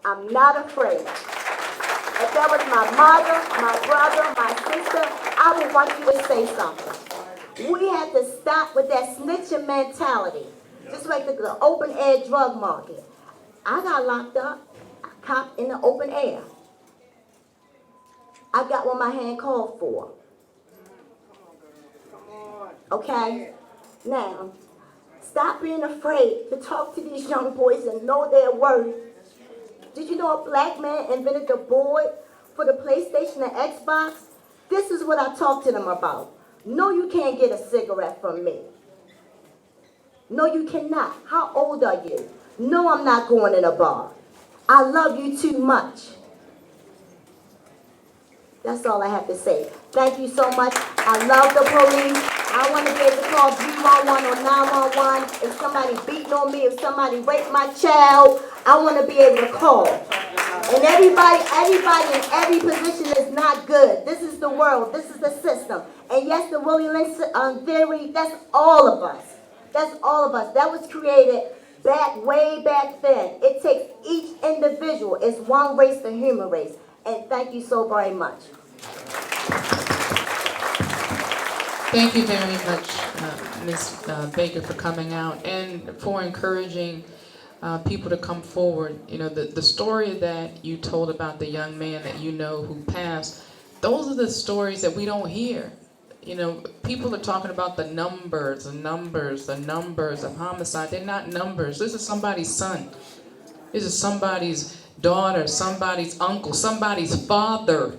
I'm not afraid. If that was my mother, my brother, my sister, I would want you to say something. We have to stop with that snitching mentality. Just like the open air drug market. I got locked up, cop in the open air. I got what my hand called for. Okay? Now, stop being afraid to talk to these young boys and know their worth. Did you know a black man invented the board for the PlayStation and Xbox? This is what I talk to them about. No, you can't get a cigarette from me. No, you cannot. How old are you? No, I'm not going in a bar. I love you too much. That's all I have to say. Thank you so much. I love the police. I want to be able to call 311 or 911. If somebody beating on me, if somebody raped my child, I want to be able to call. And everybody in every position is not good. This is the world. This is the system. And yes, the Willie Lynch theory, that's all of us. That's all of us. That was created way back then. It takes each individual. It's one race, the human race. And thank you so very much. Thank you very much, Ms. Baker, for coming out and for encouraging people to come forward. You know, the story that you told about the young man that you know who passed, those are the stories that we don't hear. You know, people are talking about the numbers of homicide. They're not numbers. This is somebody's son. This is somebody's daughter, somebody's uncle, somebody's father.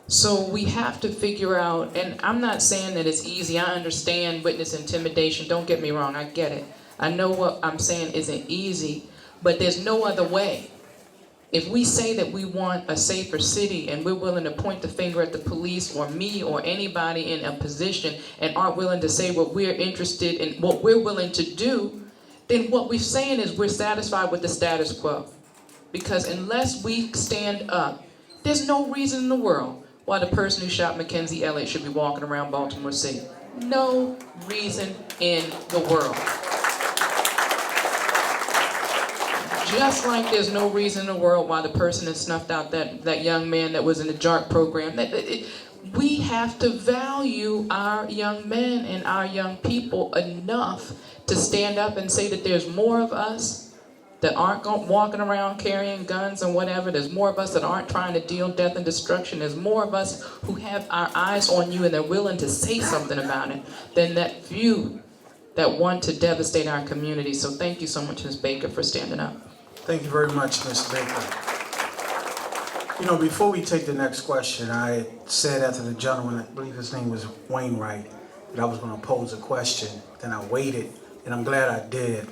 So we have to figure out, and I'm not saying that it's easy. I understand witness intimidation. Don't get me wrong. I get it. I know what I'm saying isn't easy, but there's no other way. If we say that we want a safer city and we're willing to point the finger at the police or me or anybody in a position and aren't willing to say what we're interested in, what we're willing to do, then what we're saying is we're satisfied with the status quo. Because unless we stand up, there's no reason in the world why the person who shot Mackenzie Elliott should be walking around Baltimore City. No reason in the world. Just like there's no reason in the world why the person that snuffed out that young man that was in the JARC program. We have to value our young men and our young people enough to stand up and say that there's more of us that aren't walking around carrying guns and whatever. There's more of us that aren't trying to deal death and destruction. There's more of us who have our eyes on you and they're willing to say something about it than that few that want to devastate our community. So thank you so much, Ms. Baker, for standing up. Thank you very much, Ms. Baker. You know, before we take the next question, I said after the gentleman, I believe his name was Wainwright, that I was going to pose a question. Then I waited, and I'm glad I did.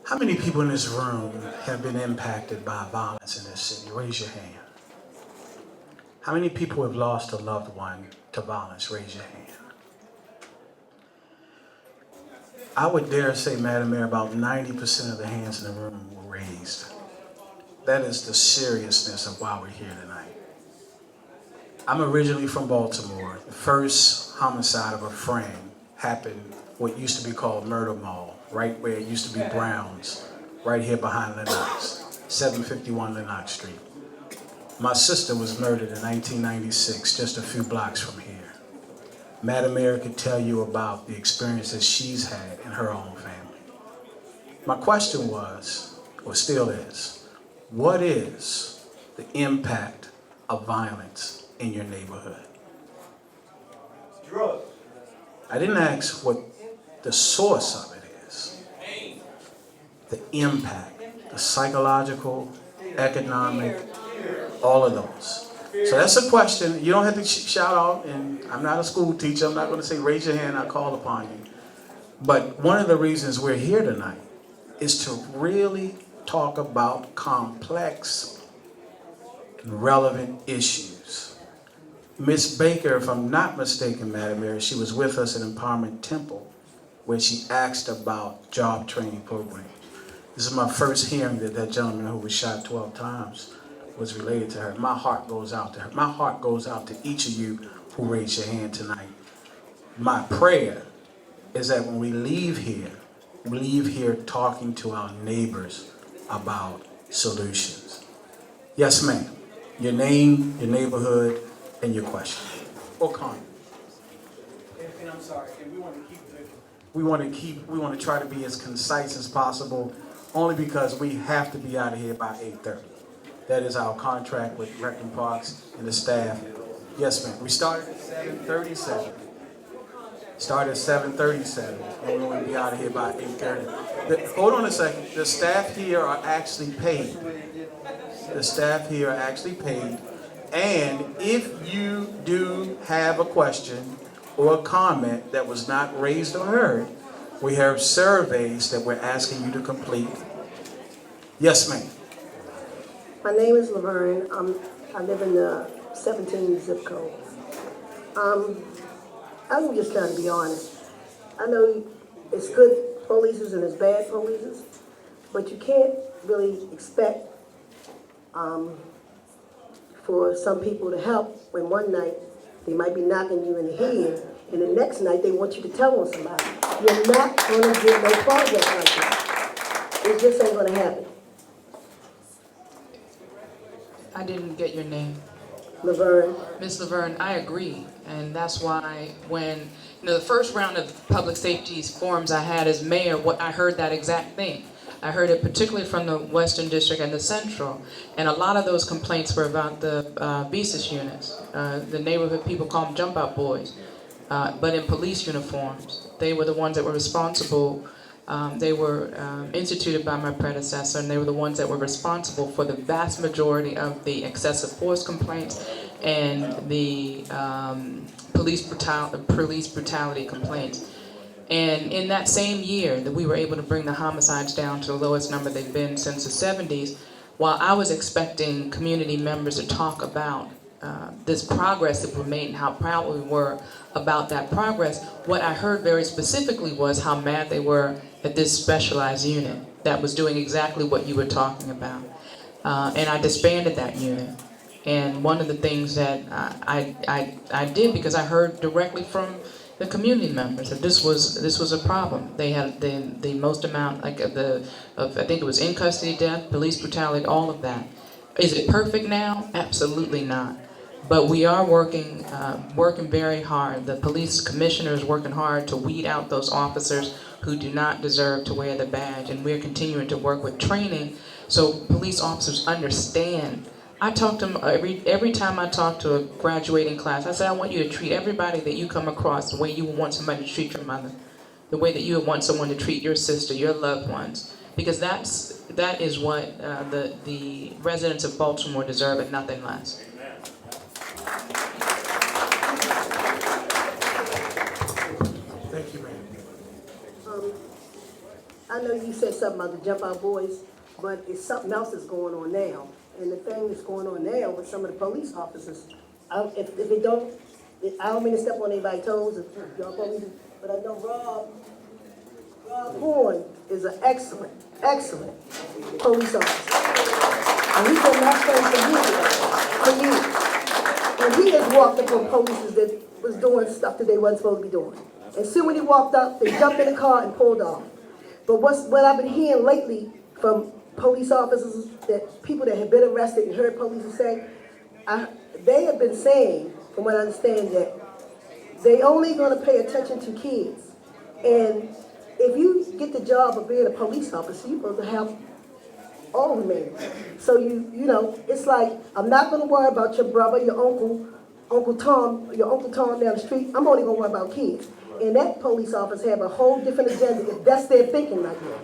How many people in this room have been impacted by violence in this city? Raise your hand. How many people have lost a loved one to violence? Raise your hand. I would dare say, Madam Mayor, about 90% of the hands in the room were raised. That is the seriousness of why we're here tonight. I'm originally from Baltimore. The first homicide of a friend happened what used to be called Murder Mall, right where it used to be Brown's, right here behind Lenox, 751 Lenox Street. My sister was murdered in 1996, just a few blocks from here. Madam Mayor could tell you about the experiences she's had in her own family. My question was, or still is, what is the impact of violence in your neighborhood? Drugs. I didn't ask what the source of it is. The impact, the psychological, economic, all of those. So that's a question. You don't have to shout out, and I'm not a school teacher. I'm not going to say raise your hand, I'll call upon you. But one of the reasons we're here tonight is to really talk about complex and relevant issues. Ms. Baker, if I'm not mistaken, Madam Mayor, she was with us at Empowerment Temple where she asked about job training programs. This is my first hearing that that gentleman who was shot 12 times was related to her. My heart goes out to her. My heart goes out to each of you who raised your hand tonight. My prayer is that when we leave here talking to our neighbors about solutions. Yes, ma'am. Your name, your neighborhood, and your question. Or comment. And I'm sorry, and we want to keep the we want to try to be as concise as possible, only because we have to be out of here by 8:30. That is our contract with Rec and Parks and the staff. Yes, ma'am. We started at 7:37. Start at 7:37, and we want to be out of here by 8:30. Hold on a second. The staff here are actually paid. The staff here are actually paid. And if you do have a question or a comment that was not raised or heard, we have surveys that we're asking you to complete. Yes, ma'am. My name is Laverne. I live in the 17 zip code. I'm just trying to be honest. I know it's good polices and it's bad polices, but you can't really expect for some people to help when one night they might be knocking you in the head, and the next night they want you to tell on somebody. You're not going to get no progress like that. It just ain't going to happen. I didn't get your name. Laverne. Ms. Laverne, I agree, and that's why when, the first round of public safety forums I had as mayor, I heard that exact thing. I heard it particularly from the Western District and the Central, and a lot of those complaints were about the BSIS units. The neighborhood people call them jump out boys, but in police uniforms. They were the ones that were responsible. They were instituted by my predecessor, and they were the ones that were responsible for the vast majority of the excessive force complaints and the police brutality complaints. And in that same year that we were able to bring the homicides down to the lowest number they've been since the 70s, while I was expecting community members to talk about this progress that we made and how proud we were about that progress, what I heard very specifically was how mad they were at this specialized unit that was doing exactly what you were talking about. And I disbanded that unit. And one of the things that I did, because I heard directly from the community members that this was a problem. They had the most amount, like of I think it was in custody death, police brutality, all of that. Is it perfect now? Absolutely not. But we are working very hard. The police commissioner is working hard to weed out those officers who do not deserve to wear the badge, and we're continuing to work with training so police officers understand. I talk to them every time I talk to a graduating class. I say, I want you to treat everybody that you come across the way you would want somebody to treat your mother, the way that you would want someone to treat your sister, your loved ones, because that is what the residents of Baltimore deserve, and nothing less. Thank you, ma'am. I know you said something about the jump out boys, but it's something else that's going on now. And the thing that's going on now with some of the police officers, if it don't, I don't mean to step on anybody's toes, but I know Rob Horn is an excellent police officer. And he's been that friend for years. And he has walked up on police that was doing stuff that they wasn't supposed to be doing. And soon when he walked up, they jumped in the car and pulled off. But what I've been hearing lately from police officers, that people that have been arrested and heard police say, they have been saying, from what I understand, that they only going to pay attention to kids. And if you get the job of being a police officer, you're supposed to help all men. So you know, it's like, I'm not going to worry about your brother, your Uncle Tom down the street. I'm only going to worry about kids. And that police officer have a whole different agenda if that's their thinking right now.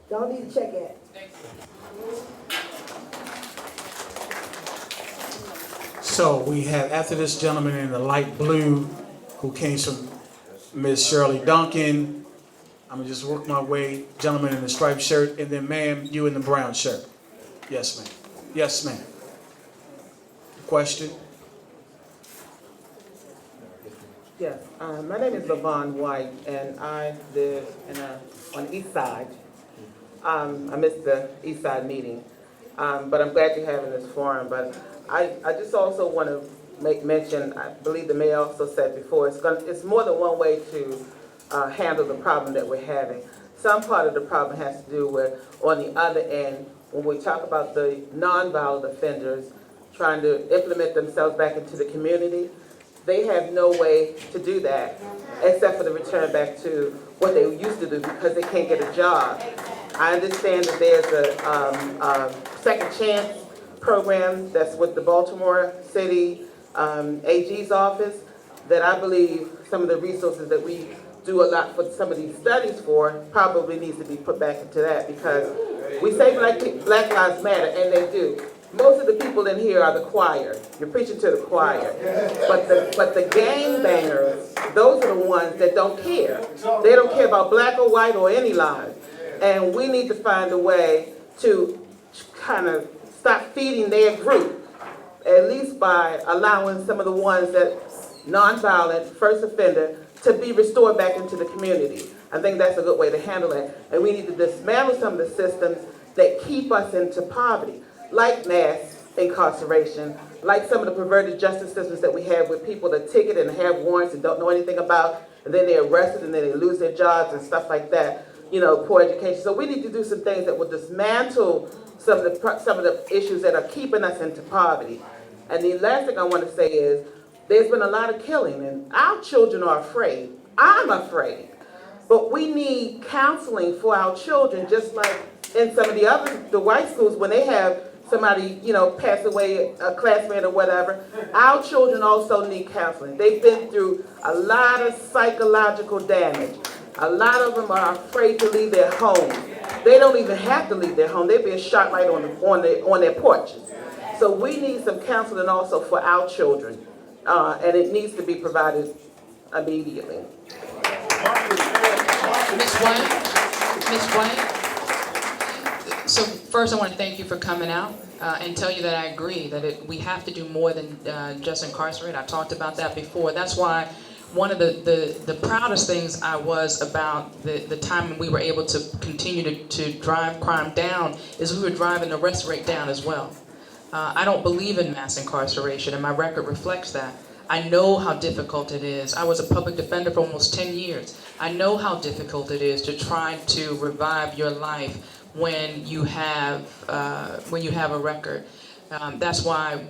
Y'all need to check it. So we have, after this gentleman in the light blue, who came from Ms. Shirley Duncan, I'm gonna just work my way, gentleman in the striped shirt, and then ma'am, you in the brown shirt. Yes, ma'am. Yes, ma'am. Question? Yes, my name is LaVon White, and I live on the east side. I missed the east side meeting, but I'm glad you're having this forum. But I just also want to make mention, I believe the mayor also said before, it's more than one way to handle the problem that we're having. Some part of the problem has to do with, on the other end, when we talk about the nonviolent offenders trying to implement themselves back into the community, they have no way to do that except for the return back to what they used to do because they can't get a job. I understand that there's a second chance program that's with the Baltimore City AG's office that I believe some of the resources that we do a lot for some of these studies for probably needs to be put back into that because we say Black Lives Matter, and they do. Most of the people in here are the choir. You're preaching to the choir. But the gangbangers, those are the ones that don't care. They don't care about black or white or any lives. And we need to find a way to kind of stop feeding their group, at least by allowing some of the ones that nonviolent, first offender, to be restored back into the community. I think that's a good way to handle it. And we need to dismantle some of the systems that keep us into poverty, like mass incarceration, like some of the perverted justice systems that we have with people that ticket and have warrants and don't know anything about, and then they're arrested and then they lose their jobs and stuff like that. You know, poor education. So we need to do some things that will dismantle some of the issues that are keeping us into poverty. And the last thing I want to say is, there's been a lot of killing, and our children are afraid. I'm afraid. But we need counseling for our children, just like in some of the white schools, when they have somebody, you know, pass away, a classmate or whatever. Our children also need counseling. They've been through a lot of psychological damage. A lot of them are afraid to leave their home. They don't even have to leave their home. They're being shot right on their porches. So we need some counseling also for our children. And it needs to be provided immediately. Ms. White, so first I want to thank you for coming out and tell you that I agree that we have to do more than just incarcerate. I talked about that before. That's why one of the proudest things I was about the time when we were able to continue to drive crime down is we were driving the arrest rate down as well. I don't believe in mass incarceration, and my record reflects that. I know how difficult it is. I was a public defender for almost 10 years. I know how difficult it is to try to revive your life when you have a record. That's why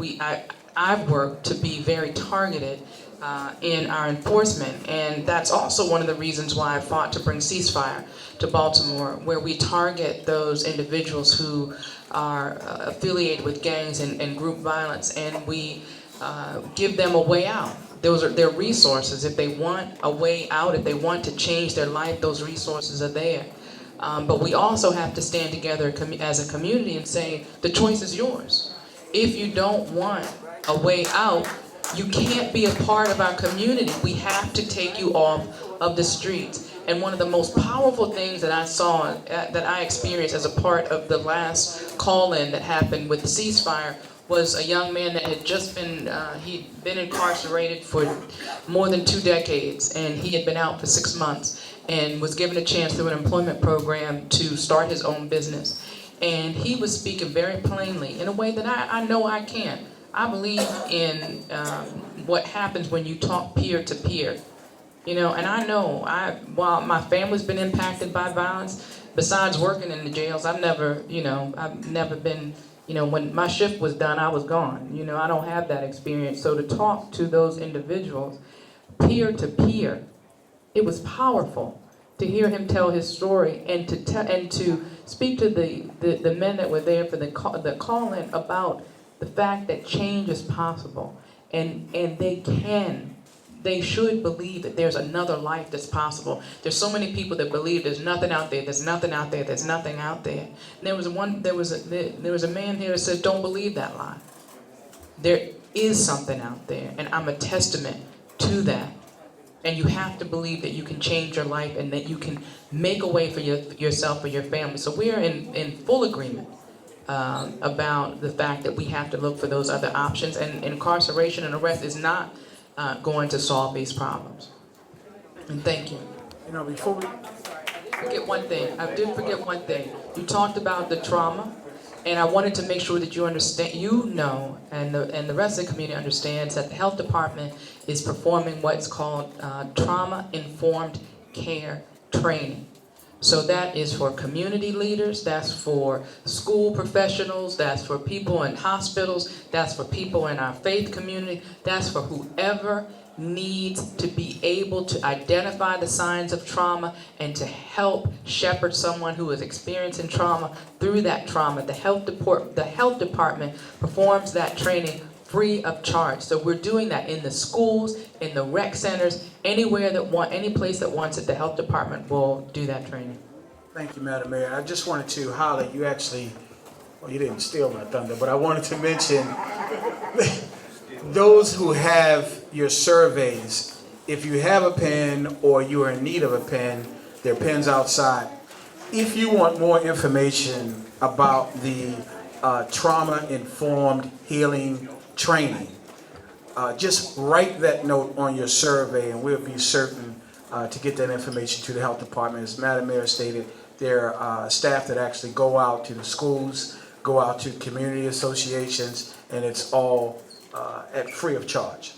I've worked to be very targeted in our enforcement, and that's also one of the reasons why I fought to bring ceasefire to Baltimore, where we target those individuals who are affiliated with gangs and group violence, and we give them a way out. Those are their resources. If they want a way out, if they want to change their life, those resources are there. But we also have to stand together as a community and say, the choice is yours. If you don't want a way out, you can't be a part of our community. We have to take you off of the streets. And one of the most powerful things that I saw, that I experienced as a part of the last call-in that happened with the ceasefire, was a young man that had just been, he'd been incarcerated for more than 2 decades, and he had been out for 6 months, and was given a chance through an employment program to start his own business. And he was speaking very plainly, in a way that I know I can. I believe in what happens when you talk peer to peer. You know, and I know, while my family's been impacted by violence, besides working in the jails, I've never been, when my shift was done, I was gone. You know, I don't have that experience. So to talk to those individuals, peer to peer, it was powerful to hear him tell his story and to speak to the men that were there for the call-in about the fact that change is possible, and they should believe that there's another life that's possible. There's so many people that believe there's nothing out there, there's nothing out there, there's nothing out there. And there was a man here that said, don't believe that lie. There is something out there, and I'm a testament to that. And you have to believe that you can change your life and that you can make a way for yourself or your family. So we are in full agreement about the fact that we have to look for those other options, and incarceration and arrest is not going to solve these problems. And thank you. You know, before we... I did forget one thing. You talked about the trauma, and I wanted to make sure that you understand, and the rest of the community understands that the health department is performing what's called trauma-informed care training. So that is for community leaders, that's for school professionals, that's for people in hospitals, that's for people in our faith community, that's for whoever needs to be able to identify the signs of trauma and to help shepherd someone who is experiencing trauma through that trauma. The health department performs that training free of charge. So we're doing that in the schools, in the rec centers, anywhere that any place that wants it, the health department will do that training. Thank you, Madam Mayor. I just wanted to highlight, you actually, well, you didn't steal my thunder, but I wanted to mention those who have your surveys, if you have a pen or you are in need of a pen, there are pens outside. If you want more information about the trauma-informed healing training, just write that note on your survey and we'll be certain to get that information to the health department. As Madam Mayor stated, there are staff that actually go out to the schools, go out to community associations, and it's all at free of charge.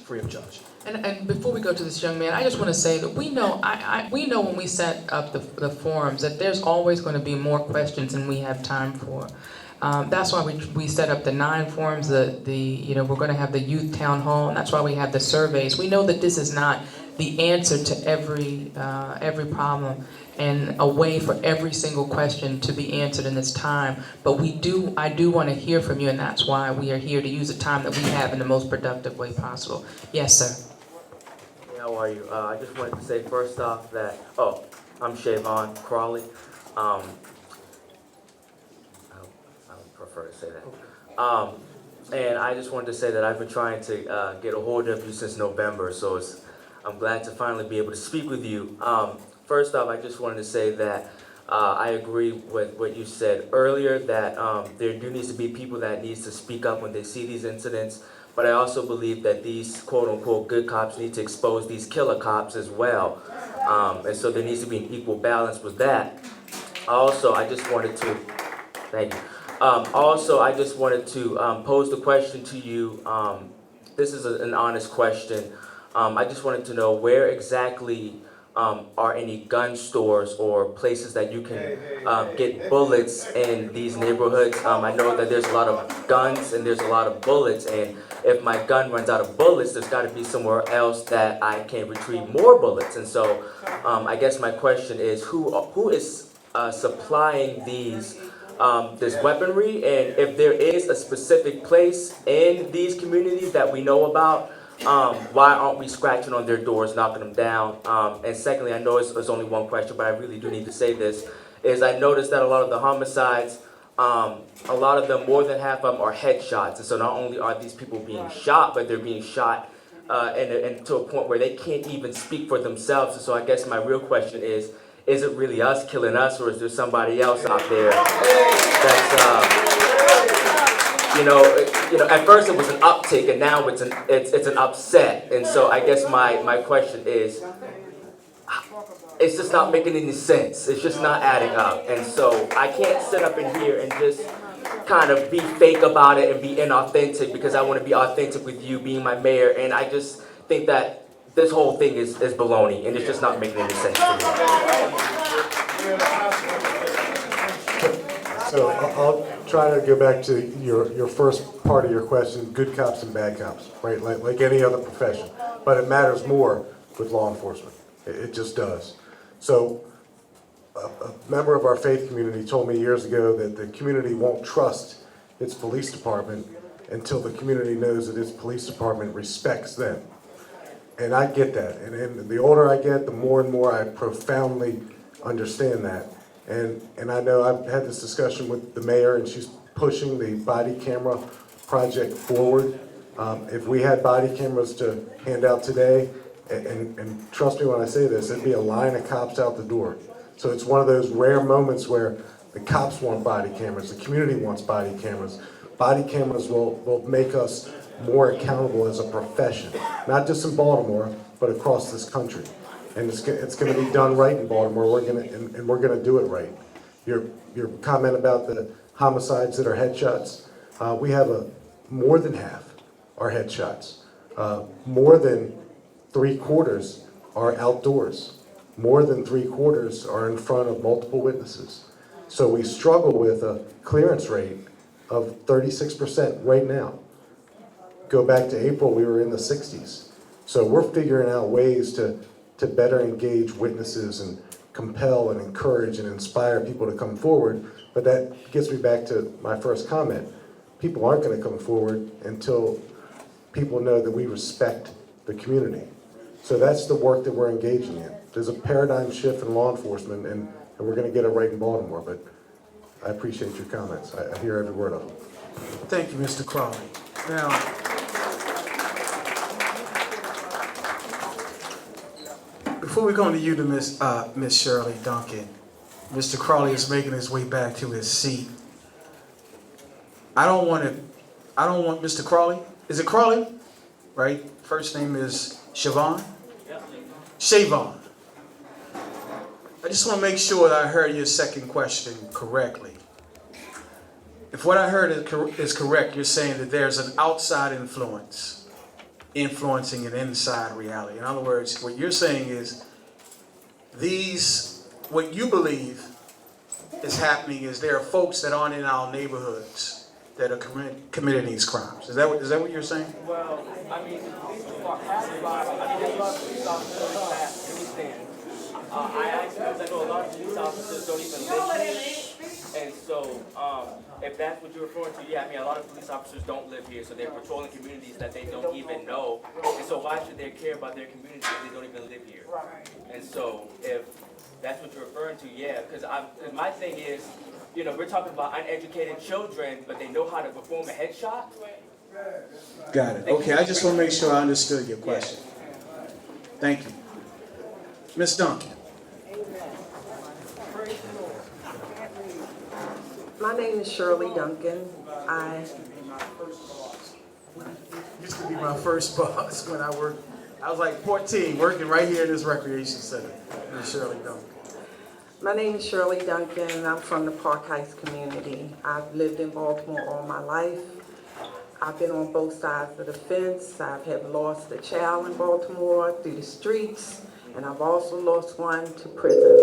And before we go to this young man, I just want to say that we know we know when we set up the forums that there's always going to be more questions than we have time for. That's why we set up the 9 forums. We're going to have the youth town hall, and that's why we have the surveys. We know that this is not the answer to every problem and a way for every single question to be answered in this time. But I do want to hear from you, and that's why we are here, to use the time that we have in the most productive way possible. Yes, sir. Hey, how are you? I just wanted to say first off that, I'm Shavon Crawley. I don't prefer to say that. And I just wanted to say that I've been trying to get a hold of you since November, so I'm glad to finally be able to speak with you. First off, I just wanted to say that I agree with what you said earlier, that there needs to be people that needs to speak up when they see these incidents, but I also believe that these quote-unquote good cops need to expose these killer cops as well. And so there needs to be an equal balance with that. Also, I just wanted to, thank you. I just wanted to pose the question to you. This is an honest question. I just wanted to know where exactly are any gun stores or places that you can get bullets in these neighborhoods. I know that there's a lot of guns and there's a lot of bullets, and if my gun runs out of bullets, there's got to be somewhere else that I can retrieve more bullets. And so I guess my question is, who is supplying this weaponry, and if there is a specific place in these communities that we know about, why aren't we scratching on their doors, knocking them down? And secondly, I know it's only one question, but I really do need to say this, is I noticed that a lot of the homicides, a lot of them, more than half of them are headshots. And so not only are these people being shot, but they're being shot and to a point where they can't even speak for themselves. And so I guess my real question is it really us killing us, or is there somebody else out there that's, at first it was an uptick, and now it's an upset. And so I guess my question is, it's just not making any sense. It's just not adding up. And so I can't sit up in here and just kind of be fake about it and be inauthentic, because I want to be authentic with you being my mayor. And I just think that this whole thing is baloney, and it's just not making any sense to me. So I'll try to go back to your first part of your question, good cops and bad cops, right? Like any other profession. But it matters more with law enforcement. It just does. So a member of our faith community told me years ago that the community won't trust its police department until the community knows that its police department respects them. And I get that. And the older I get, the more and more I profoundly understand that. And I know I've had this discussion with the mayor, and she's pushing the body camera project forward. If we had body cameras to hand out today, and trust me when I say this, it'd be a line of cops out the door. So it's one of those rare moments where the cops want body cameras, the community wants body cameras. Body cameras will make us more accountable as a profession, not just in Baltimore, but across this country. And it's going to be done right in Baltimore. We're going to do it right. Your comment about the homicides that are headshots, we have more than half are headshots. More than 3/4 are outdoors. More than 3/4 are in front of multiple witnesses. So we struggle with a clearance rate of 36% right now. Go back to April, we were in the 60s. So we're figuring out ways to better engage witnesses and compel and encourage and inspire people to come forward. But that gets me back to my first comment. People aren't going to come forward until people know that we respect the community. So that's the work that we're engaging in. There's a paradigm shift in law enforcement, and we're going to get it right in Baltimore, but I appreciate your comments. I hear every word of them. Thank you, Mr. Crawley. Now, before we go on to you, to Miss Shirley Duncan, Mr. Crawley is making his way back to his seat. I don't want Mr. Crawley. Is it Crawley? Right? First name is Siobhan? Siobhan. I just want to make sure that I heard your second question correctly. If what I heard is correct, you're saying that there's an outside influence influencing an inside reality. In other words, what you're saying is what you believe is happening is there are folks that aren't in our neighborhoods that are committing these crimes. Is that what you're saying? Well, I mean, the police department, there's a lot of police officers that understand. I asked because I know a lot of police officers don't even live here. And so, if that's what you're referring to, yeah, I mean, a lot of police officers don't live here, so they're patrolling communities that they don't even know. And so why should they care about their communities if they don't even live here? And so, if that's what you're referring to, yeah, because my thing is, you know, we're talking about uneducated children, but they know how to perform a headshot. Got it. Okay, I just want to make sure I understood your question. Thank you. Ms. Duncan. My name is Shirley Duncan. Used to be my first boss when I worked. I was like 14, working right here in this recreation center. Ms. Shirley Duncan. My name is Shirley Duncan, and I'm from the Park Heights community. I've lived in Baltimore all my life. I've been on both sides of the fence. I have lost a child in Baltimore through the streets, and I've also lost one to prison.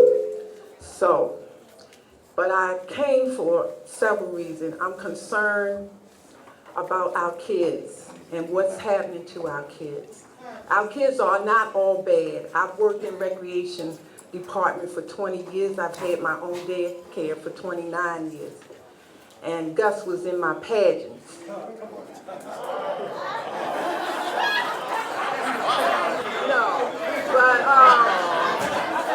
So, but I came for several reasons. I'm concerned about our kids and what's happening to our kids. Our kids are not all bad. I've worked in recreation department for 20 years. I've had my own daycare for 29 years. And Gus was in my pageants. No, but,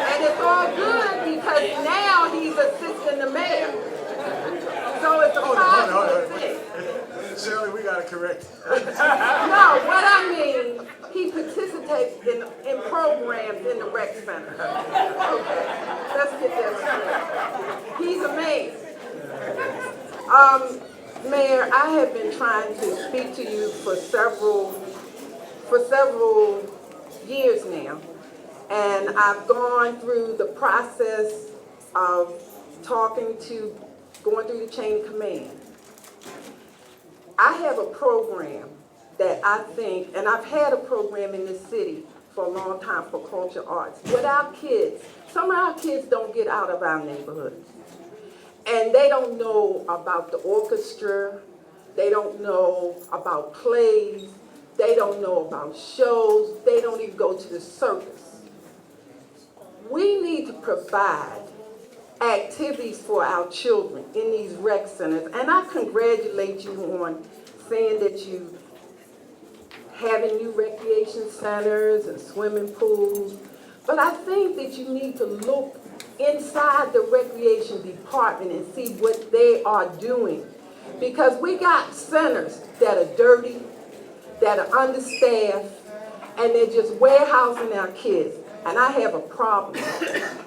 and it's all good because now he's assisting the mayor. So it's a positive thing. Shirley, we got to correct. No, what I mean, he participates in programs in the rec center. Okay, let's get that straight. He's amazing. Mayor, I have been trying to speak to you for several years now, and I've gone through the process of going through the chain of command. I have a program that I think, and I've had a program in this city for a long time for culture arts. With our kids, some of our kids don't get out of our neighborhoods. And they don't know about the orchestra, they don't know about plays, they don't know about shows, they don't even go to the circus. We need to provide activities for our children in these rec centers. And I congratulate you on saying that you having new recreation centers and swimming pools. But I think that you need to look inside the recreation department and see what they are doing. Because we got centers that are dirty, that are understaffed, and they're just warehousing our kids. And I have a problem,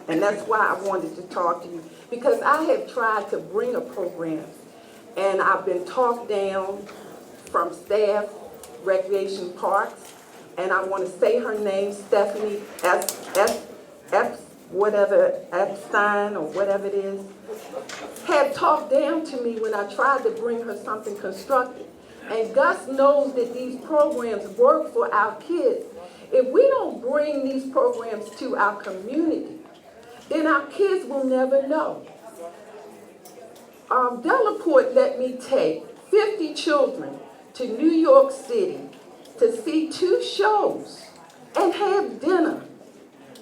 and that's why I wanted to talk to you. Because I have tried to bring a program, and I've been talked down from staff, recreation parks, and I want to say her name, Stephanie Epstein, or whatever it is, had talked down to me when I tried to bring her something constructive. And Gus knows that these programs work for our kids. If we don't bring these programs to our community, then our kids will never know. Delaport let me take 50 children to New York City to see 2 shows and have dinner.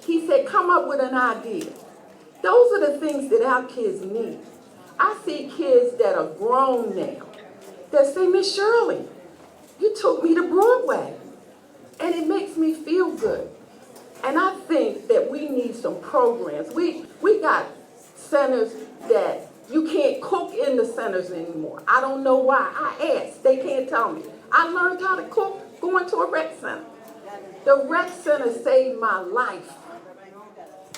He said, come up with an idea. Those are the things that our kids need. I see kids that are grown now that say, Miss Shirley, you took me to Broadway. And it makes me feel good. And I think that we need some programs. We got centers that you can't cook in the centers anymore. I don't know why. I asked. They can't tell me. I learned how to cook going to a rec center. The rec center saved my life.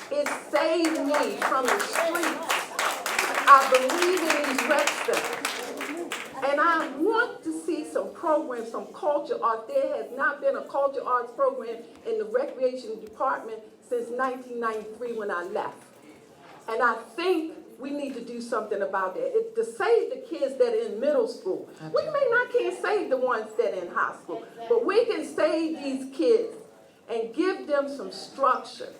It saved me from the streets. I believe in these rec centers. And I want to see some programs, some culture art. There has not been a culture arts program in the recreation department since 1993 when I left. And I think we need to do something about that. To save the kids that are in middle school. We can't save the ones that are in high school, but we can save these kids and give them some structure.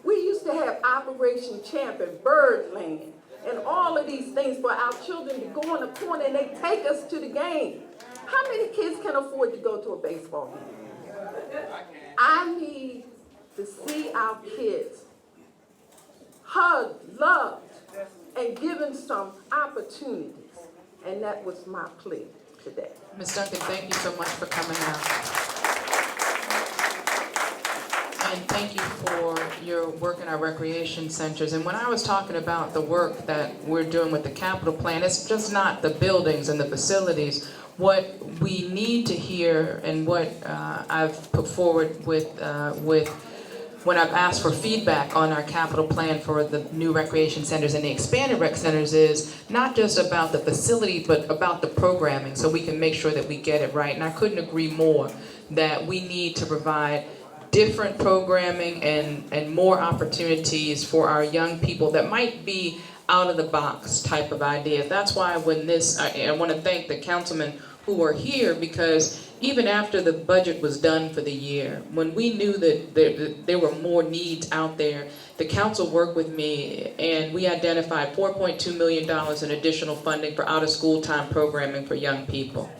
We used to have Operation Champion, Birdland, and all of these things for our children to go in the corner and they take us to the game. How many kids can afford to go to a baseball game? I need to see our kids hugged, loved, and given some opportunities. And that was my plea today. Ms. Duncan, thank you so much for coming out. And thank you for your work in our recreation centers. And when I was talking about the work that we're doing with the capital plan, it's just not the buildings and the facilities. What we need to hear and what I've put forward with when I've asked for feedback on our capital plan for the new recreation centers and the expanded rec centers is not just about the facility, but about the programming, so we can make sure that we get it right. And I couldn't agree more that we need to provide different programming and more opportunities for our young people that might be out of the box type of ideas. That's why when I want to thank the councilmen who are here, because even after the budget was done for the year, when we knew that there were more needs out there, the council worked with me and we identified $4.2 million in additional funding for out-of-school time programming for young people.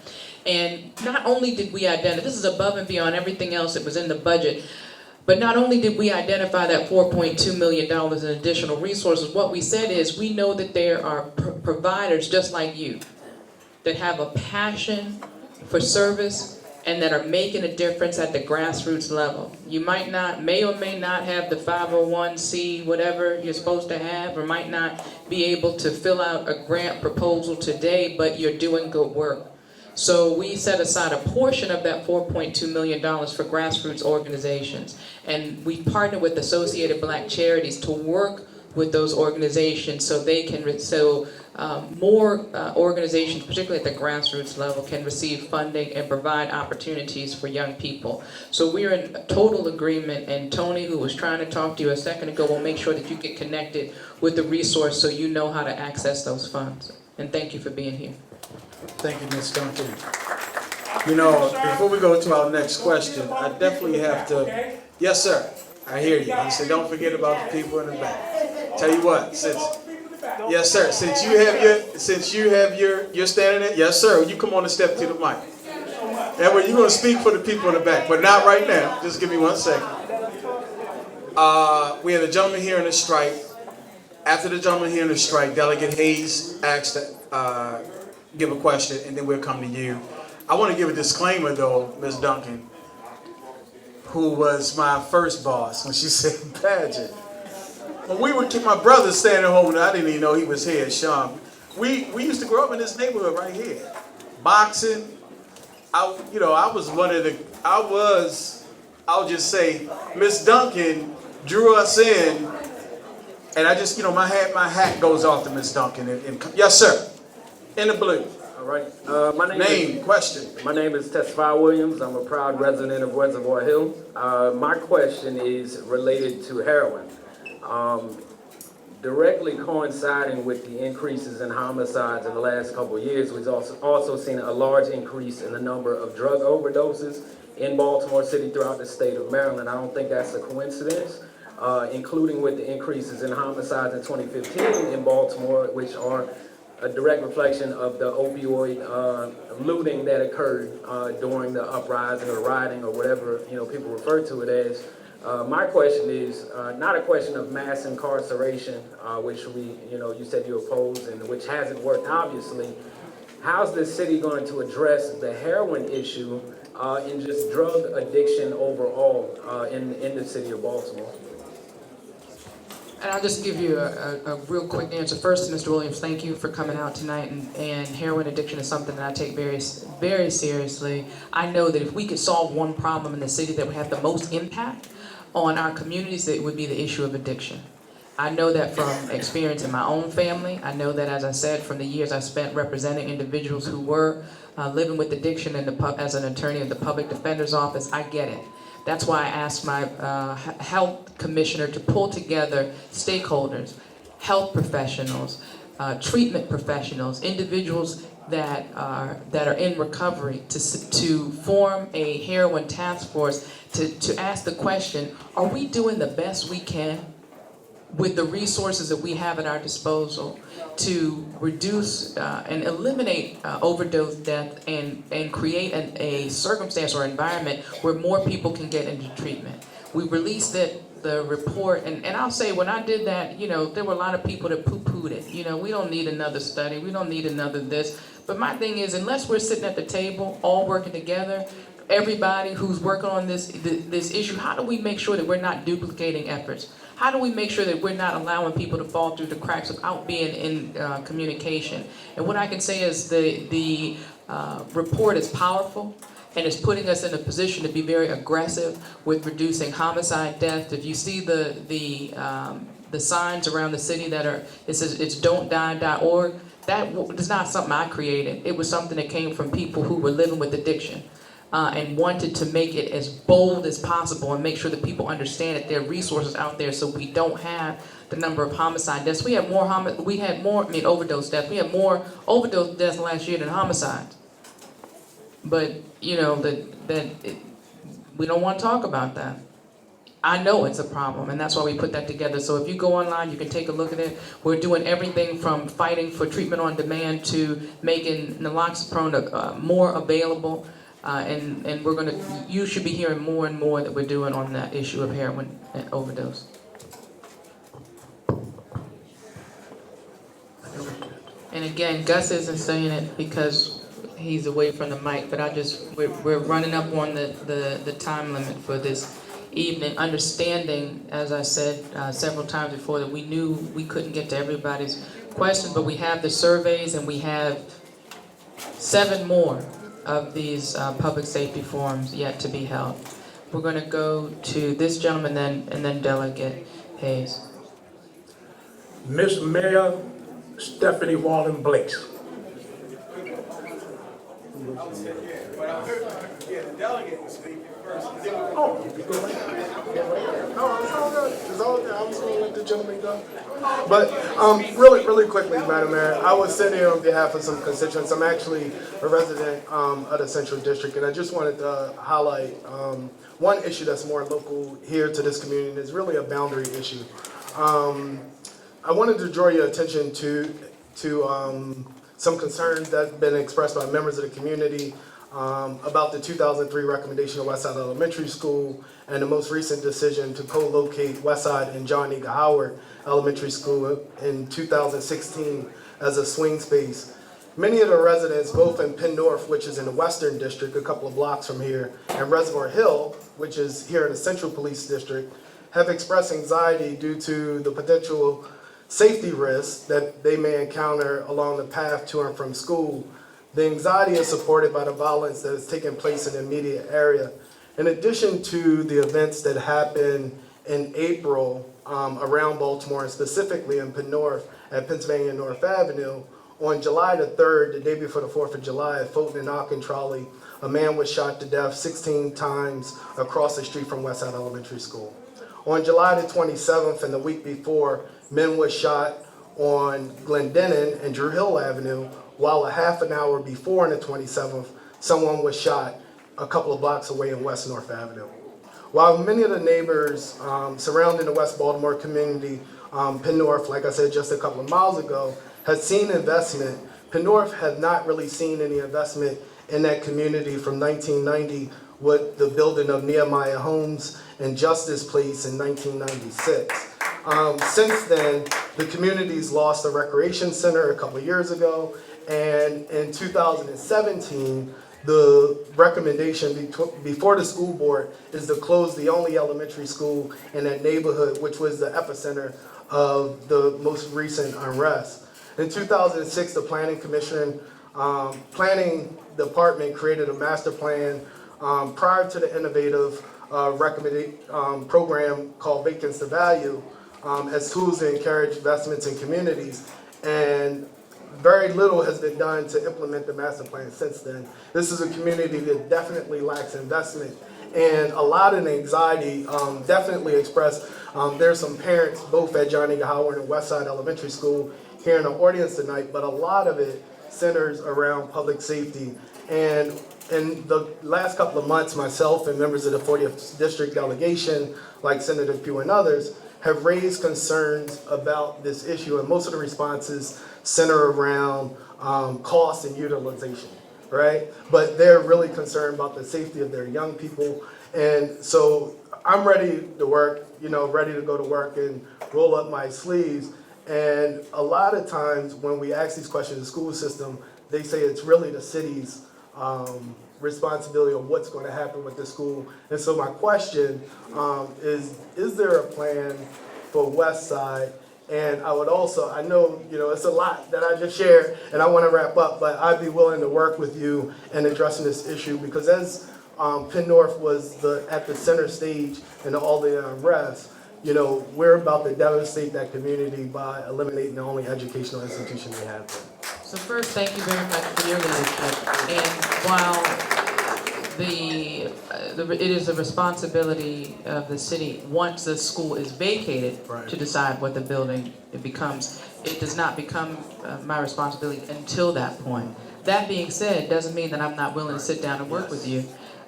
And not only did we identify, this is above and beyond everything else that was in the budget, but not only did we identify that $4.2 million in additional resources, what we said is we know that there are providers just like you that have a passion for service and that are making a difference at the grassroots level. You may or may not have the 501c, whatever you're supposed to have, or might not be able to fill out a grant proposal today, but you're doing good work. So we set aside a portion of that $4.2 million for grassroots organizations. And we partner with Associated Black Charities to work with those organizations so they can, more organizations, particularly at the grassroots level, can receive funding and provide opportunities for young people. So we're in total agreement, and Tony, who was trying to talk to you a second ago, will make sure that you get connected with the resource so you know how to access those funds. And thank you for being here. Thank you, Ms. Duncan. You know, before we go to our next question, I definitely have to, yes, sir, I hear you. He said, don't forget about the people in the back. Tell you what, yes, sir, since you have you're standing there, yes, sir, you come on and step to the mic. That way you're going to speak for the people in the back, but not right now. Just give me 1 second. We had a gentleman here in the strike. After the gentleman here in the strike, Delegate Hayes asked to give a question, and then we'll come to you. I want to give a disclaimer, though, Ms. Duncan, who was my first boss when she said pageant. When we would keep my brother standing home, and I didn't even know he was here, Sean. We used to grow up in this neighborhood right here, boxing. I'll just say, Miss Duncan drew us in, and I just, my hat goes off to Miss Duncan. Yes, sir, in the blue. All right. My name is Tesfaye Williams. I'm a proud resident of Reservoir Hill. My question is related to heroin. Directly coinciding with the increases in homicides in the last couple of years, we've also seen a large increase in the number of drug overdoses in Baltimore City throughout the state of Maryland. I don't think that's a coincidence, including with the increases in homicides in 2015 in Baltimore, which are a direct reflection of the opioid looting that occurred during the uprising or rioting or whatever people refer to it as. My question is not a question of mass incarceration, which you said you oppose and which hasn't worked obviously. How's the city going to address the heroin issue and just drug addiction overall in the city of Baltimore? And I'll just give you a real quick answer. First, Mr. Williams, thank you for coming out tonight. And heroin addiction is something that I take very, very seriously. I know that if we could solve one problem in the city that would have the most impact on our communities, it would be the issue of addiction. I know that from experience in my own family. I know that, as I said, from the years I spent representing individuals who were living with addiction as an attorney in the public defender's office. I get it. That's why I asked my health commissioner to pull together stakeholders, health professionals, treatment professionals, individuals that are in recovery to form a heroin task force to ask the question, are we doing the best we can with the resources that we have at our disposal to reduce and eliminate overdose death and create a circumstance or environment where more people can get into treatment. We released the report, and I'll say when I did that, there were a lot of people that poo-pooed it. We don't need another study, we don't need another this. But my thing is, unless we're sitting at the table, all working together, everybody who's working on this issue, how do we make sure that we're not duplicating efforts? How do we make sure that we're not allowing people to fall through the cracks without being in communication? And what I can say is the report is powerful and it's putting us in a position to be very aggressive with reducing homicide deaths. If you see the signs around the city that it says it's don'tdie.org, that is not something I created. It was something that came from people who were living with addiction. And wanted to make it as bold as possible and make sure that people understand that there are resources out there so we don't have the number of homicide deaths. We had more overdose deaths. We had more overdose deaths last year than homicides. But, we don't want to talk about that. I know it's a problem, and that's why we put that together. So if you go online, you can take a look at it. We're doing everything from fighting for treatment on demand to making naloxone more available. And you should be hearing more and more that we're doing on that issue of heroin and overdose. And again, Gus isn't saying it because he's away from the mic, but we're running up on the time limit for this evening, understanding, as I said several times before, that we knew we couldn't get to everybody's questions, but we have the surveys and we have 7 more of these public safety forums yet to be held. We're going to go to this gentleman and then Delegate Hayes. Miss Mayor Stephanie Rawlings-Blake. The delegate was speaking first. Oh, you go right. No, it's all good. It's all good. I was going to let the gentleman go. But really quickly, Madam Mayor, I was sitting here on behalf of some constituents. I'm actually a resident of the Central District, and I just wanted to highlight one issue that's more local here to this community, and it's really a boundary issue. I wanted to draw your attention to some concerns that have been expressed by members of the community about the 2003 recommendation of Westside Elementary School and the most recent decision to co-locate Westside and John Eager Howard Elementary School in 2016 as a swing space. Many of the residents, both in Penn North, which is in the Western District, a couple of blocks from here, and Reservoir Hill, which is here in the Central Police District, have expressed anxiety due to the potential safety risks that they may encounter along the path to and from school. The anxiety is supported by the violence that is taking place in the immediate area. In addition to the events that happened in April around Baltimore, and specifically in Penn North at Pennsylvania North Avenue, on July the 3rd, the day before the 4th of July, at Fulton and Auchentrolley, a man was shot to death 16 times across the street from Westside Elementary School. On July the 27th and the week before, men was shot on Glendenning and Drew Hill Avenue, while a half an hour before on the 27th, someone was shot a couple of blocks away in West North Avenue. While many of the neighbors surrounding the West Baltimore community, Penn North, like I said just a couple of miles ago, has seen investment. Penn North had not really seen any investment in that community from 1990 with the building of Nehemiah Homes and Justice Place in 1996. Since then, the community's lost a recreation center a couple of years ago, and in 2017, the recommendation before the school board is to close the only elementary school in that neighborhood, which was the epicenter of the most recent unrest. In 2006, the planning department created a master plan prior to the innovative program called Vacants to Value as tools to encourage investments in communities. And very little has been done to implement the master plan since then. This is a community that definitely lacks investment, and a lot of the anxiety definitely expressed. There's some parents both at John Eagle Howard and Westside Elementary School here in the audience tonight, but a lot of it centers around public safety. And in the last couple of months, myself and members of the 40th District delegation, like Senator Pugh and others, have raised concerns about this issue, and most of the responses center around cost and utilization, right? But they're really concerned about the safety of their young people. And so I'm ready to work, ready to go to work and roll up my sleeves. And a lot of times when we ask these questions in the school system, they say it's really the city's responsibility of what's going to happen with the school. And so my question is there a plan for West Side? And I would also, I know, it's a lot that I just shared and I want to wrap up, but I'd be willing to work with you in addressing this issue, because as Penn North was at the center stage in all the unrest, we're about to devastate that community by eliminating the only educational institution we have there. So first, thank you very much for your leadership. And while it is the responsibility of the city, once the school is vacated, to decide what the building it becomes, it does not become my responsibility until that point. That being said, doesn't mean that I'm not willing to sit down and work with you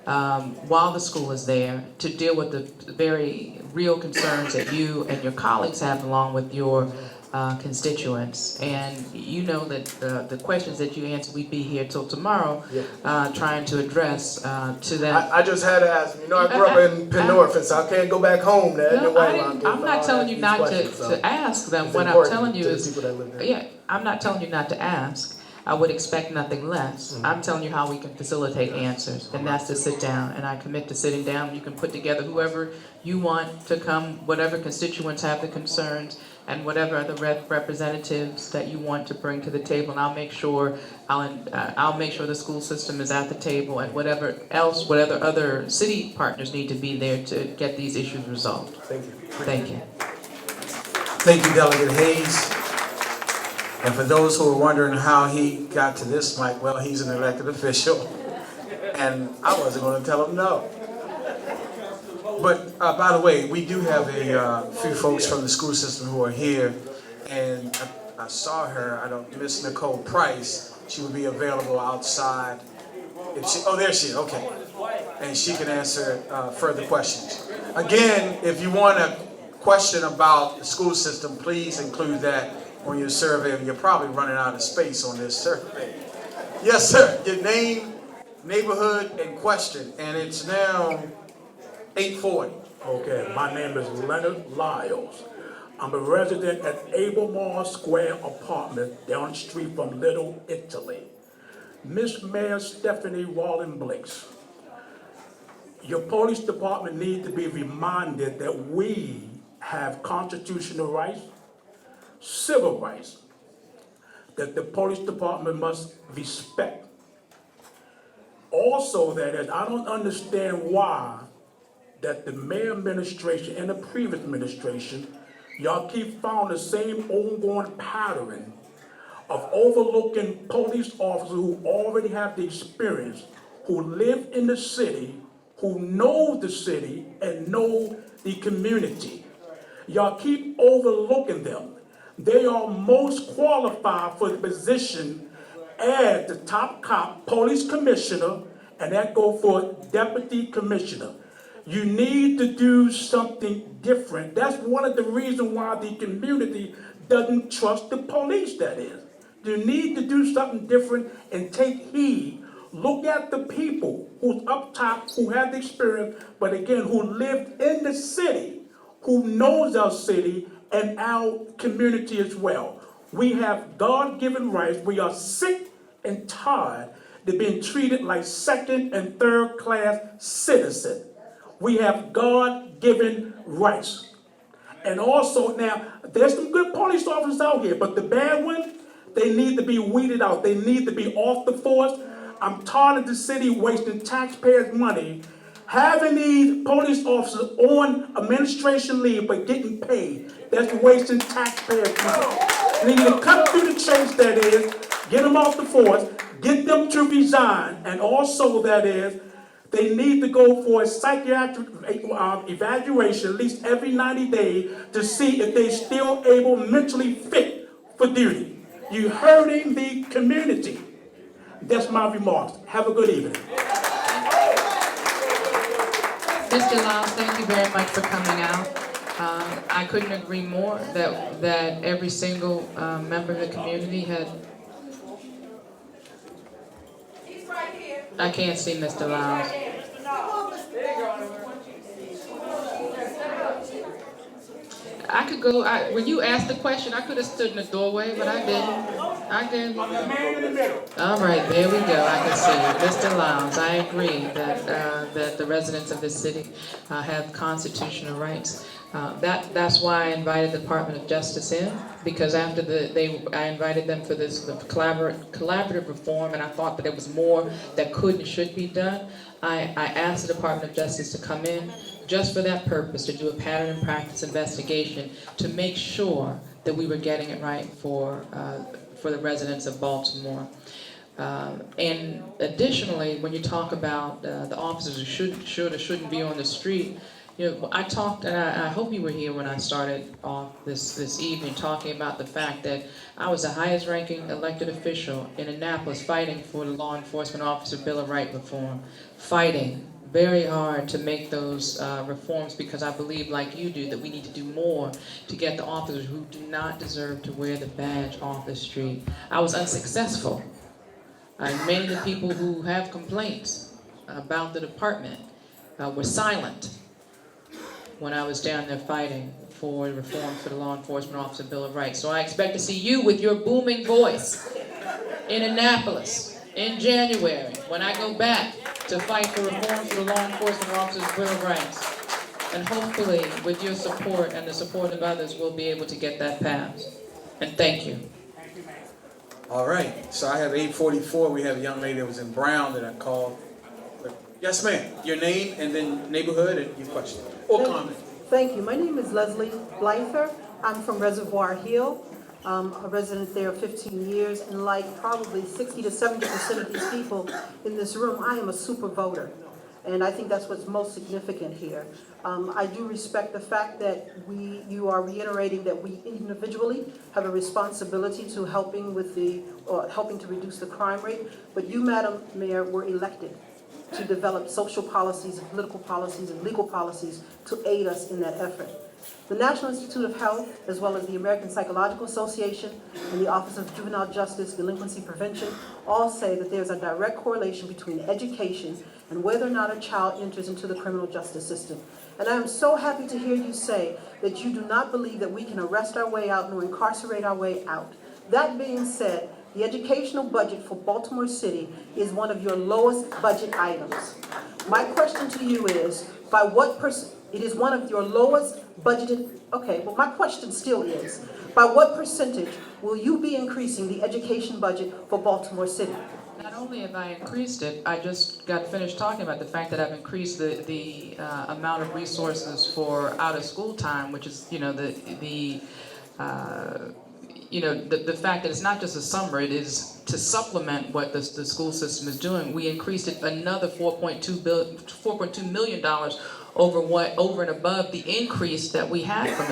while the school is there to deal with the very real concerns that you and your colleagues have, along with your constituents. And you know that the questions that you answer, we'd be here till tomorrow trying to address to that. I just had to ask. I grew up in Penn North, and so I can't go back home. I'm not telling you not to ask them. What I'm telling you is, I'm not telling you not to ask. I would expect nothing less. I'm telling you how we can facilitate answers, and that's to sit down. And I commit to sitting down. You can put together whoever you want to come, whatever constituents have the concerns, and whatever other representatives that you want to bring to the table. And I'll make sure the school system is at the table, and whatever other city partners need to be there to get these issues resolved. Thank you. Thank you. Thank you, Delegate Hayes. And for those who are wondering how he got to this mic, well, he's an elected official, and I wasn't going to tell him no. But by the way, we do have a few folks from the school system who are here, and I saw her, Miss Nicole Price. She will be available outside. There she is, okay. And she can answer further questions. Again, if you want a question about the school system, please include that on your survey. You're probably running out of space on this survey. Yes, sir. Your name, neighborhood, and question. And it's now 8:40. Okay, my name is Leonard Lyles. I'm a resident at Abelmore Square Apartment down the street from Little Italy. Miss Mayor Stephanie Rawlings-Blake, your police department needs to be reminded that we have constitutional rights, civil rights, that the police department must respect. Also, that is, I don't understand why that the mayor administration and the previous administration, y'all keep following the same ongoing pattern of overlooking police officers who already have the experience, who live in the city, who know the city and know the community. Y'all keep overlooking them. They are most qualified for the position as the top cop, police commissioner, and that go for deputy commissioner. You need to do something different. That's one of the reasons why the community doesn't trust the police, that is. You need to do something different and take heed. Look at the people who's up top, who have the experience, but again, who lived in the city, who knows our city and our community as well. We have God-given rights. We are sick and tired of being treated like second and third class citizens. We have God-given rights. And also now, there's some good police officers out here, but the bad ones, they need to be weeded out. They need to be off the force. I'm tired of the city wasting taxpayers' money, having these police officers on administration leave but getting paid. That's wasting taxpayers' money. They need to cut through the chase, that is, get them off the force, get them to resign, and also, that is, they need to go for a psychiatric evaluation at least every 90 days to see if they're still able, mentally fit for duty. You're hurting the community. That's my remarks. Have a good evening. Mr. Lyles, thank you very much for coming out. I couldn't agree more that every single member of the community had... I can't see Mr. Lyles. I could go, when you asked the question, I could have stood in the doorway, but I didn't. All right, there we go. I can see you. Mr. Lyles, I agree that the residents of this city have constitutional rights. That's why I invited the Department of Justice in, because after I invited them for this collaborative reform, and I thought that there was more that could and should be done. I asked the Department of Justice to come in just for that purpose, to do a pattern and practice investigation to make sure that we were getting it right for the residents of Baltimore. And additionally, when you talk about the officers who should or shouldn't be on the street, you know, I talked, and I hope you were here when I started off this evening talking about the fact that I was the highest ranking elected official in Annapolis fighting for the Law Enforcement Officer Bill of Rights reform, fighting very hard to make those reforms, because I believe, like you do, that we need to do more to get the officers who do not deserve to wear the badge off the street. I was unsuccessful. Many of the people who have complaints about the department were silent when I was down there fighting for reform for the Law Enforcement Officer Bill of Rights. So I expect to see you with your booming voice in Annapolis in January when I go back to fight for reform for the Law Enforcement Officers Bill of Rights. And hopefully, with your support and the support of others, we'll be able to get that passed. And thank you. All right, so I have 844. We have a young lady that was in Brown that I called. Yes, ma'am. Your name and then neighborhood and your question or comment. Thank you. My name is Leslie Blyther. I'm from Reservoir Hill. I'm a resident there 15 years, and like probably 60 to 70% of these people in this room, I am a super voter. And I think that's what's most significant here. I do respect the fact that you are reiterating that we individually have a responsibility to helping to reduce the crime rate. But you, Madam Mayor, were elected to develop social policies, political policies, and legal policies to aid us in that effort. The National Institute of Health, as well as the American Psychological Association and the Office of Juvenile Justice Delinquency Prevention, all say that there's a direct correlation between education and whether or not a child enters into the criminal justice system. And I am so happy to hear you say that you do not believe that we can arrest our way out nor incarcerate our way out. That being said, the educational budget for Baltimore City is one of your lowest budget items. My question to you is, by what percent? It is one of your lowest budgeted, okay, well my question still is, by what percentage will you be increasing the education budget for Baltimore City? Not only have I increased it, I just got finished talking about the fact that I've increased the amount of resources for out of school time, which is, you know, the fact that it's not just a summer, it is to supplement what the school system is doing. We increased it another $4.2 million over and above the increase that we had from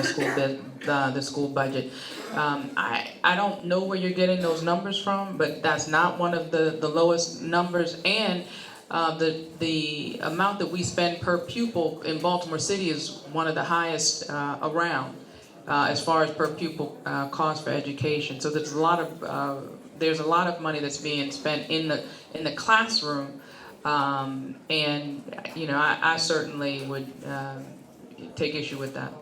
the school budget. I don't know where you're getting those numbers from, but that's not one of the lowest numbers. And the amount that we spend per pupil in Baltimore City is one of the highest around. as far as per pupil cost for education. So there's a lot of money that's being spent in the classroom, and you know, I certainly would take issue with that.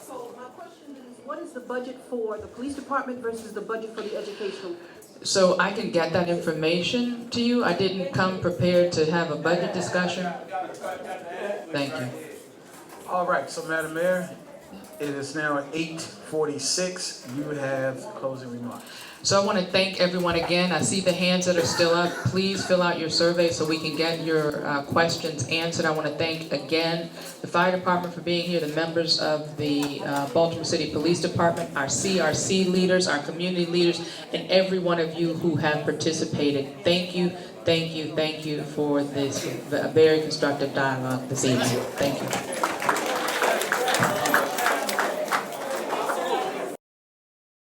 So my question is, what is the budget for the police department versus the budget for the educational? So I can get that information to you. I didn't come prepared to have a budget discussion. Thank you. All right, so Madam Mayor, it is now 8:46. You have closing remarks. So I want to thank everyone again. I see the hands that are still up. Please fill out your survey so we can get your questions answered. I want to thank again the fire department for being here, the members of the Baltimore City Police Department, our CRC leaders, our community leaders, and every one of you who have participated. Thank you, thank you, thank you for this very constructive dialogue this evening. Thank you.